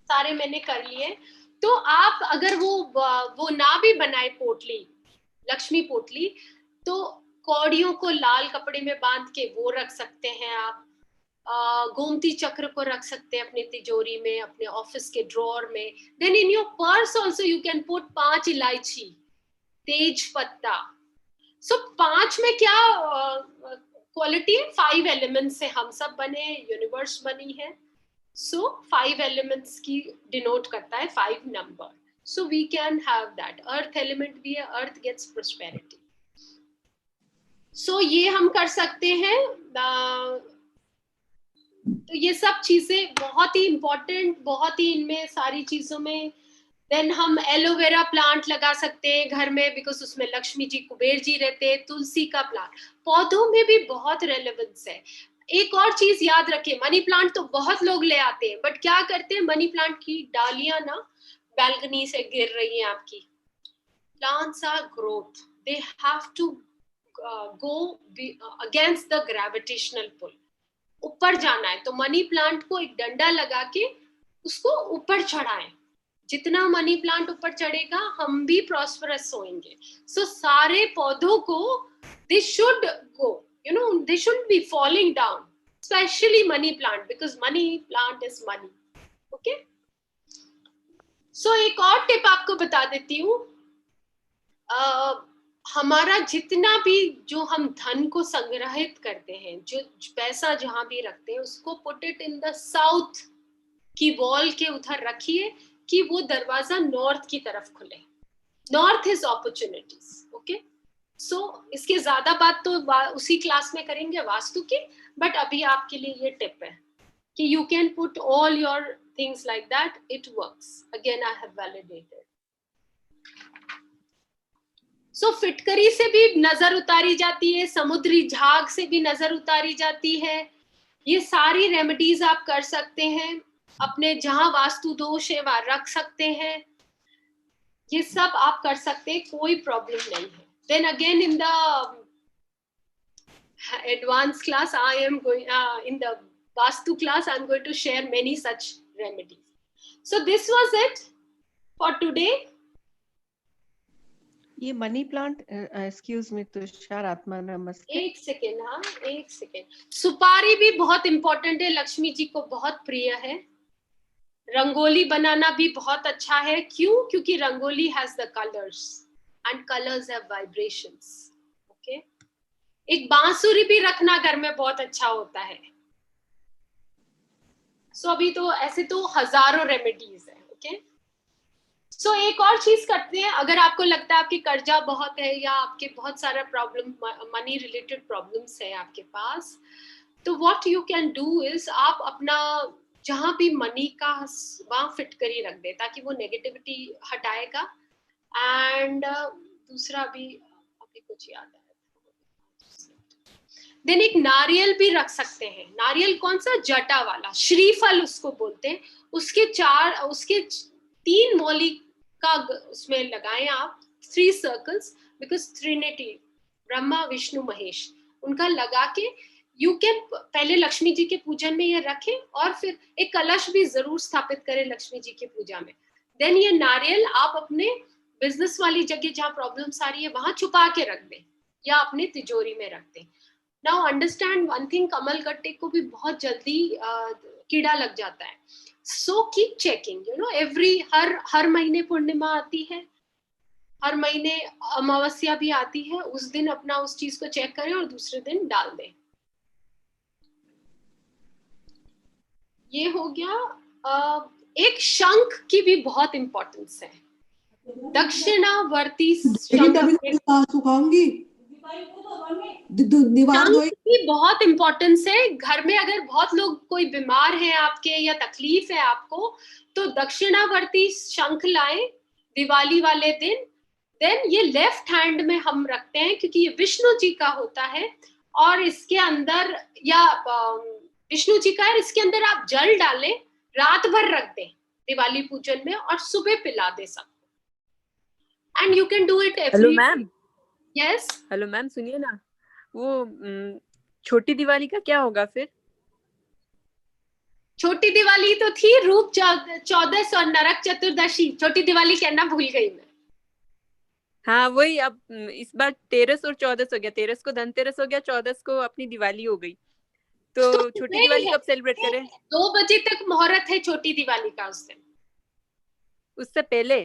सारे मैंने कर लिए. तो आप अगर वो ना भी बनाए पोटली, लक्ष्मी पोटली, तो कौड़ियों को लाल कपड़े में बांध के वो रख सकते हैं आप. गोमती चक्र को रख सकते हैं अपने तिजोरी में, अपने ऑफिस के ड्रॉर में. Then in your purse also you can put 5 इलायची, तेज पत्ता. सो 5 में क्या क्वालिटी है? 5 एलिमेंट्स से हम सब बने, यूनिवर्स बनी है. सो 5 एलिमेंट्स की डिनोट करता है 5 number. So we can have that. Earth element भी है, अर्थ गेट्स प्रोस्पेरिटी. सो ये हम कर सकते हैं. तो ये सब चीजें बहुत ही इंपॉर्टेंट, बहुत ही इनमें सारी चीजों में. देन हम एलोवेरा प्लांट लगा सकते हैं घर में, बिकॉज उसमें लक्ष्मी जी, कुबेर जी रहते हैं. तुलसी का प्लांट, पौधों में भी बहुत रेलेवेंस है. एक और चीज याद रखें, मनी प्लांट तो बहुत लोग ले आते हैं, बट क्या करते हैं, मनी प्लांट की डालियां ना बैल्कनी से गिर रही हैं आपकी. Plants are growth, they have to go against the gravitational pull. ऊपर जाना है तो मनी प्लांट को एक डंडा लगा के उसको ऊपर चढ़ाएं. जितना मनी प्लांट ऊपर चढ़ेगा हम भी प्रॉस्परस होंगे. सो सारे पौधों को they should go, you know, they shouldn't be falling down, especially money plant, because money plant is money. Okay, so एक और टिप आपको बता देती हूँ. हमारा जितना भी जो हम धन को संग्रहित करते हैं, जो पैसा जहां भी रखते हैं, उसको put it in the south की वॉल के उधर रखिए कि वो दरवाजा नॉर्थ की तरफ खुले. North is opportunities. ओके, सो इसके ज्यादा बात तो उसी क्लास में करेंगे वास्तु की, बट अभी आपके लिए ये टिप है कि you can put all your things like that. It works. Again I have validated. So फिटकरी से भी नजर उतारी जाती है, समुद्री झाग से भी नजर उतारी जाती है. ये सारी रेमेडीज आप कर सकते हैं. अपने जहां वास्तु दोष है वहां रख सकते हैं. ये सब आप कर सकते हैं, कोई प्रॉब्लम नहीं है. Then again in the advanced class I am going in the Vastu class I'm going to share many such remedies. So this was it for today. ये money plant, excuse me Tushar, आत्मा नमस्ते. एक second. सुपारी भी बहुत important है, लक्ष्मी जी को बहुत प्रिय है. रंगोली बनाना भी बहुत अच्छा है. क्यों? क्योंकि rangoli has the colours and colors have vibrations. Okay, एक बांसुरी भी रखना घर में बहुत अच्छा होता है. सो अभी तो ऐसे तो हजारों रेमेडीज है. ओके, सो एक और चीज करते हैं. अगर आपको लगता है आपके कर्जा बहुत है या आपके बहुत सारा प्रॉब्लम, मनी रिलेटेड प्रॉब्लम्स है आपके पास, तो what you can do is आप अपना जहां भी मनी का वहां फिट करी रख दे, ताकि वो नेगेटिविटी हटाएगा. एंड दूसरा भी अभी कुछ याद आया. देन एक नारियल भी रख सकते हैं. नारियल कौन सा? जटा वाला, श्रीफल उसको बोलते हैं. उसके 3 मौली का उसमें लगाएं आप, 3 circles, because Trinity, Brahma Vishnu Mahesh, उनका लगा के यू कैन पहले लक्ष्मी जी के पूजन में ये रखें, और फिर एक कलश भी जरूर स्थापित करें लक्ष्मी जी की पूजा में. देन ये नारियल आप अपने बिजनेस वाली जगह जहां प्रॉब्लम्स आ रही है वहां छुपा के रख दें या अपने तिजोरी में रख दें. नाउ अंडरस्टैंड वन थिंग, कमल गट्टे को भी बहुत जल्दी कीड़ा लग जाता है. So keep checking, you know, every हर महीने पूर्णिमा आती है, हर महीने अमावस्या भी आती है. उस दिन अपना उस चीज को चेक करें और दूसरे दिन डाल दें. ये हो गया. एक शंख की भी बहुत इंपॉर्टेंस है. दक्षिणावर्ती शंख की बहुत इंपॉर्टेंस है. घर में अगर बहुत लोग कोई बीमार है आपके या तकलीफ है आपको, तो दक्षिणावर्ती शंख लाएं दिवाली वाले दिन. देन ये लेफ्ट हैंड में हम रखते हैं क्योंकि ये विष्णु जी का होता है, और इसके अंदर या विष्णु जी का है, इसके अंदर आप जल डालें, रात भर रख दें दिवाली पूजन में, और सुबह पिला दे सबको. and you can do it every hello ma'am, yes hello ma'am सुनिए ना, वो छोटी दिवाली का क्या होगा फिर? छोटी दिवाली तो थी, रूप 14 और नरक चतुर्दशी, छोटी दिवाली कहना भूल गई मैं। हाँ वही, अब इस बार 13 और 14 हो गया, 13 को धनतेरस हो गया, 14 को अपनी दिवाली हो गई, तो छोटी दिवाली कब सेलिब्रेट करें? 2 बजे तक मुहूर्त है छोटी दिवाली का उस दिन। उससे पहले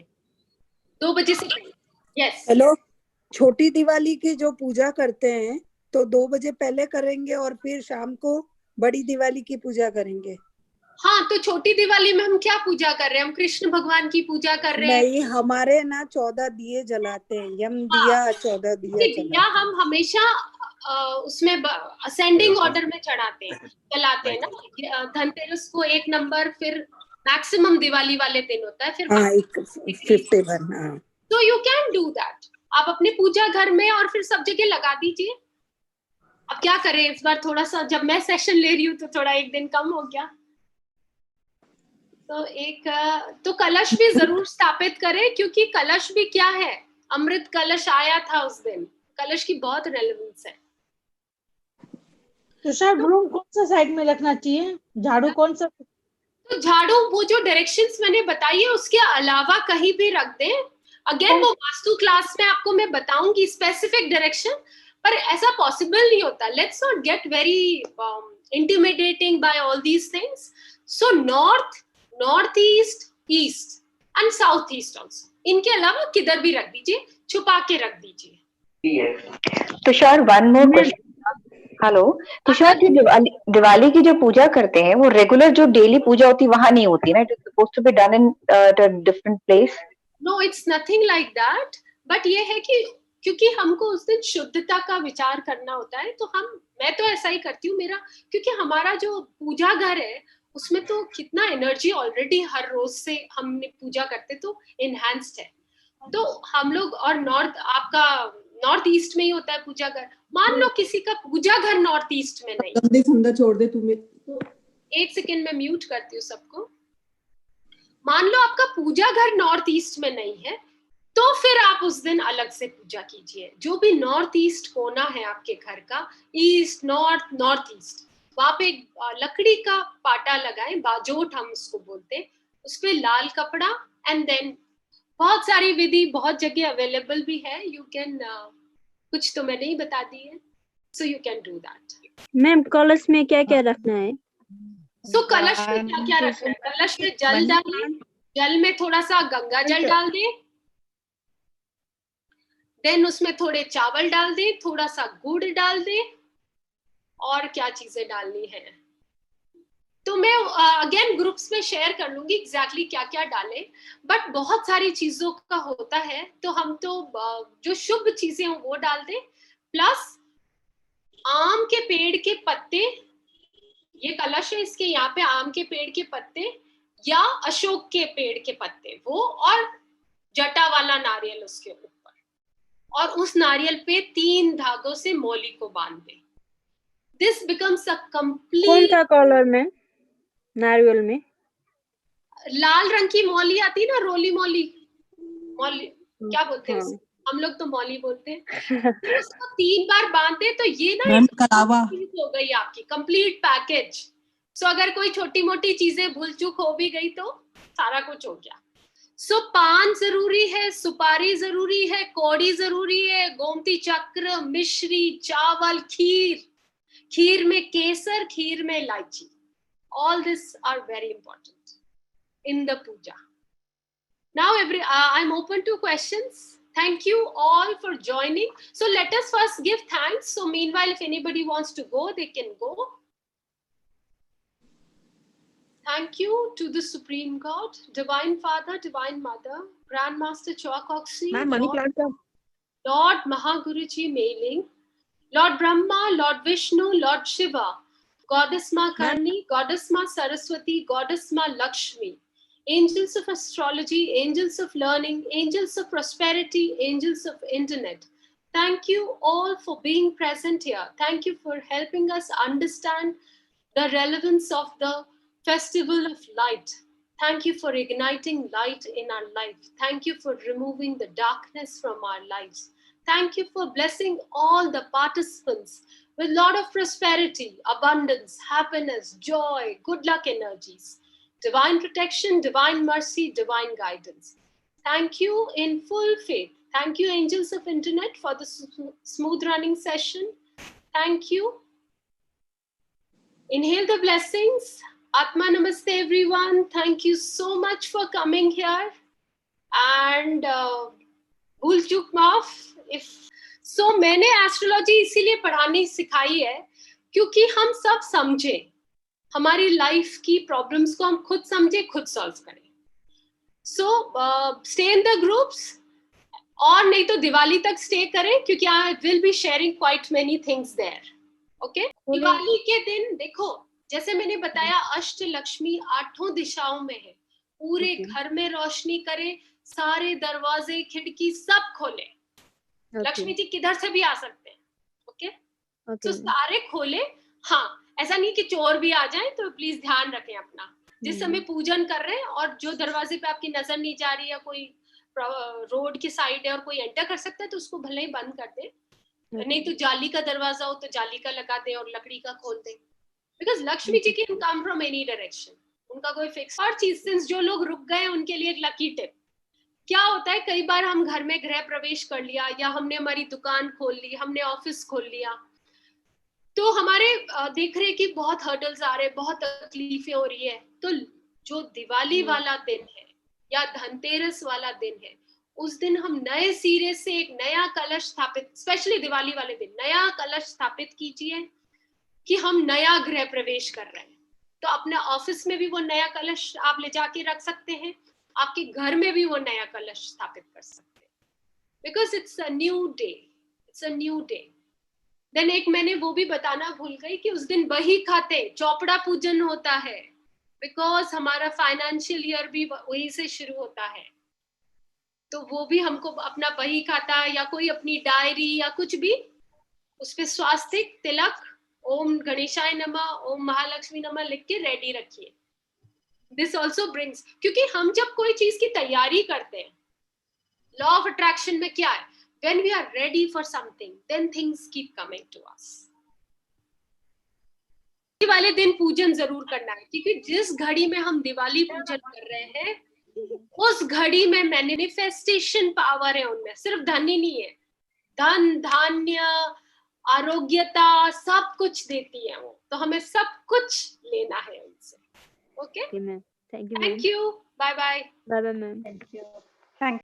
2 बजे से पहले, यस। हेलो, छोटी दिवाली की जो पूजा करते हैं तो 2 बजे पहले करेंगे और फिर शाम को बड़ी दिवाली की पूजा करेंगे। हाँ, तो छोटी दिवाली में हम क्या पूजा कर रहे हैं? हम कृष्ण भगवान की पूजा कर रहे हैं। नहीं, हमारे ना 14 दिए जलाते हैं, यम दिया 14 दिया दिया हम हमेशा उसमें असेंडिंग ऑर्डर में चढ़ाते हैं, जलाते हैं ना। धनतेरस को 1 नंबर, फिर मैक्सिमम दिवाली वाले दिन होता है, फिर 51। हाँ, तो यू कैन डू दैट। आप अपने पूजा घर में और फिर सब जगह लगा दीजिए। अब क्या करें, इस बार थोड़ा सा जब मैं सेशन ले रही हूँ तो थोड़ा 1 दिन कम हो गया। तो कलश भी जरूर स्थापित करें, क्योंकि कलश भी क्या है, अमृत कलश आया था उस दिन। कलश की बहुत रेलेवेंस है। तुषार, ब्रूम कौन सा साइड में रखना चाहिए? झाड़ू कौन सा? तो झाड़ू वो जो डायरेक्शंस मैंने बताई है उसके अलावा कहीं भी रख दें। अगेन वो वास्तु क्लास में आपको मैं बताऊंगी स्पेसिफिक डायरेक्शन, पर ऐसा पॉसिबल नहीं होता। Let's not get very intimidating by all these things. So north, north east, east and south east also, इनके अलावा किधर भी रख दीजिए, छुपा के रख दीजिए। Tushar, one more question. Hello Tushar, जो दिवाली की जो पूजा करते हैं वो रेगुलर जो डेली पूजा होती है वहां नहीं होती ना? It is supposed to be done in different place. No, it's nothing like that. But ये है कि क्योंकि हमको उस दिन शुद्धता का विचार करना होता है, तो मैं तो ऐसा ही करती हूँ मेरा, क्योंकि हमारा जो पूजा घर है उसमें तो कितना एनर्जी ऑलरेडी हर रोज से हमने पूजा करते तो इनहैंस्ड है। तो हम लोग, और आपका नॉर्थ ईस्ट में ही होता है पूजा घर। मान लो किसी का पूजा घर नॉर्थ ईस्ट में नहीं, धंधा छोड़ दे तुम्हें। 1 सेकेंड में म्यूट करती हूँ सबको। मान लो आपका पूजा घर नॉर्थ ईस्ट में नहीं है, तो फिर आप उस दिन अलग से पूजा कीजिए। जो भी नॉर्थ ईस्ट कोना है आपके घर का, ईस्ट, नॉर्थ, नॉर्थ ईस्ट, वहां पे लकड़ी का पाटा लगाएं, बाजोट हम उसको बोलते हैं, उस पे लाल कपड़ा, एंड देन बहुत सारी विधि बहुत जगह अवेलेबल भी है। यू कैन कुछ तो मैंने ही बता दी है, so you can do that. Ma'am, कलश में क्या क्या रखना है? सो कलश में क्या क्या रखना है? कलश में जल डालें, जल में थोड़ा सा गंगा जल डाल दें, देन उसमें थोड़े चावल डाल दें, थोड़ा सा गुड़ डाल दें, और क्या चीजें डालनी है तो मैं अगेन ग्रुप्स में शेयर कर लूंगी एग्जैक्टली क्या क्या डालें। बट बहुत सारी चीजों का होता है, तो हम तो जो शुभ चीजें हो वो डाल दें, प्लस आम के पेड़ के पत्ते, ये कलश है इसके, यहाँ पे आम के पेड़ के पत्ते या अशोक के पेड़ के पत्ते वो, और जटा वाला नारियल उसके ऊपर, और उस नारियल पे 3 धागों से मौली को बांध दे। This becomes a complete. कौन सा कलर में? नारियल में लाल रंग की मौली आती है ना, रोली मौली, मौली क्या बोलते हैं हम लोग तो मौली बोलते हैं। तो उसको 3 बार बांधे तो ये ना हो गई आपकी कंप्लीट पैकेज। सो अगर कोई छोटी मोटी चीजें भूल चूक हो भी गई तो सारा कुछ हो गया। सो पान जरूरी है, सुपारी जरूरी है, कौड़ी जरूरी है, गोमती चक्र, मिश्री, चावल, खीर, खीर में केसर, खीर में इलायची, all this are very important in the puja. Now I'm open to questions. Thank you all for joining. So let us first give thanks. So meanwhile, if anybody wants to go, they can go. Thank you to the Supreme God, Divine Father, Divine Mother, Grandmaster Chowkoxi, Lord Mahaguruji Mailing, Lord Brahma, Lord Vishnu, Lord Shiva, Goddess Ma Karni, Goddess Ma Saraswati, Goddess Ma Lakshmi, angels of astrology, angels of learning, angels of prosperity, angels of internet. Thank you all for being present here. Thank you for helping us understand the relevance of the Festival of Light. Thank you for igniting light in our life. Thank you for removing the darkness from our lives. Thank you for blessing all the participants with a lot of prosperity, abundance, happiness, joy, good luck energies, divine protection, divine mercy, divine guidance. Thank you in full faith. Thank you, angels of internet, for the smooth running session. Thank you. Inhale the blessings. Atma Namaste, everyone. Thank you so much for coming here. And भूल चूक माफ. So मैंने astrology इसीलिए पढ़ानी सिखाई है क्योंकि हम सब समझे, हमारी लाइफ की प्रॉब्लम्स को हम खुद समझे, खुद सॉल्व करें. So stay in the groups, और नहीं तो दिवाली तक स्टे करें क्योंकि I will be sharing quite many things there. Okay, Diwali के दिन देखो, जैसे मैंने बताया, अष्ट लक्ष्मी 8 दिशाओं में है. पूरे घर में रोशनी करें, सारे दरवाजे खिड़की सब खोले. लक्ष्मी जी किधर से भी आ सकते हैं. ओके, तो सारे खोले. हाँ, ऐसा नहीं कि चोर भी आ जाएं, तो प्लीज ध्यान रखें अपना. जिस समय पूजन कर रहे हैं और जो दरवाजे पे आपकी नजर नहीं जा रही है, कोई रोड की साइड है और कोई एंटर कर सकता है, तो उसको भले ही बंद कर दे. नहीं तो जाली का दरवाजा हो तो जाली का लगा दे और लकड़ी का खोल दे. Because Lakshmi ji can come from any direction, उनका कोई फिक्स. और चीज, सिंस जो लोग रुक गए उनके लिए एक लकी टिप. क्या होता है, कई बार हम घर में गृह प्रवेश कर लिया, या हमने हमारी दुकान खोल ली, हमने ऑफिस खोल लिया, तो हमारे देख रहे कि बहुत हर्डल्स आ रहे, बहुत तकलीफें हो रही है. तो जो दिवाली वाला दिन है या धनतेरस वाला दिन है, उस दिन हम नए सिरे से एक नया कलश स्थापित, स्पेशली दिवाली वाले दिन नया कलश स्थापित कीजिए कि हम नया गृह प्रवेश कर रहे हैं. तो अपने ऑफिस में भी वो नया कलश आप ले जाके रख सकते हैं, आपके घर में भी वो नया कलश स्थापित कर सकते हैं. Because it's a new day, it's a new day. Then एक मैंने वो भी बताना भूल गई कि उस दिन बही खाते, चौपड़ा पूजन होता है, बिकॉज हमारा फाइनेंशियल ईयर भी वही से शुरू होता है. तो वो भी हमको अपना बही खाता या कोई अपनी डायरी या कुछ भी, उस पे स्वास्तिक तिलक, ओम गणेशाय नमः, ओम महालक्ष्मी नमः लिख के रेडी रखिए. दिस ऑल्सो ब्रिंग्स, क्योंकि हम जब कोई चीज की तैयारी करते हैं, लॉ ऑफ अट्रैक्शन में क्या है, when we are ready for something, then things keep coming to us. Diwali वाले दिन पूजन जरूर करना है, क्योंकि जिस घड़ी में हम दिवाली पूजन कर रहे हैं, उस घड़ी में मैनिफेस्टेशन पावर है उनमें. सिर्फ धन ही नहीं है, धन, धान्य, आरोग्यता, सब कुछ देती है वो. तो हमें सब कुछ लेना है उनसे. Okay, thank you. Thank you. Bye bye. Bye bye ma'am. Thank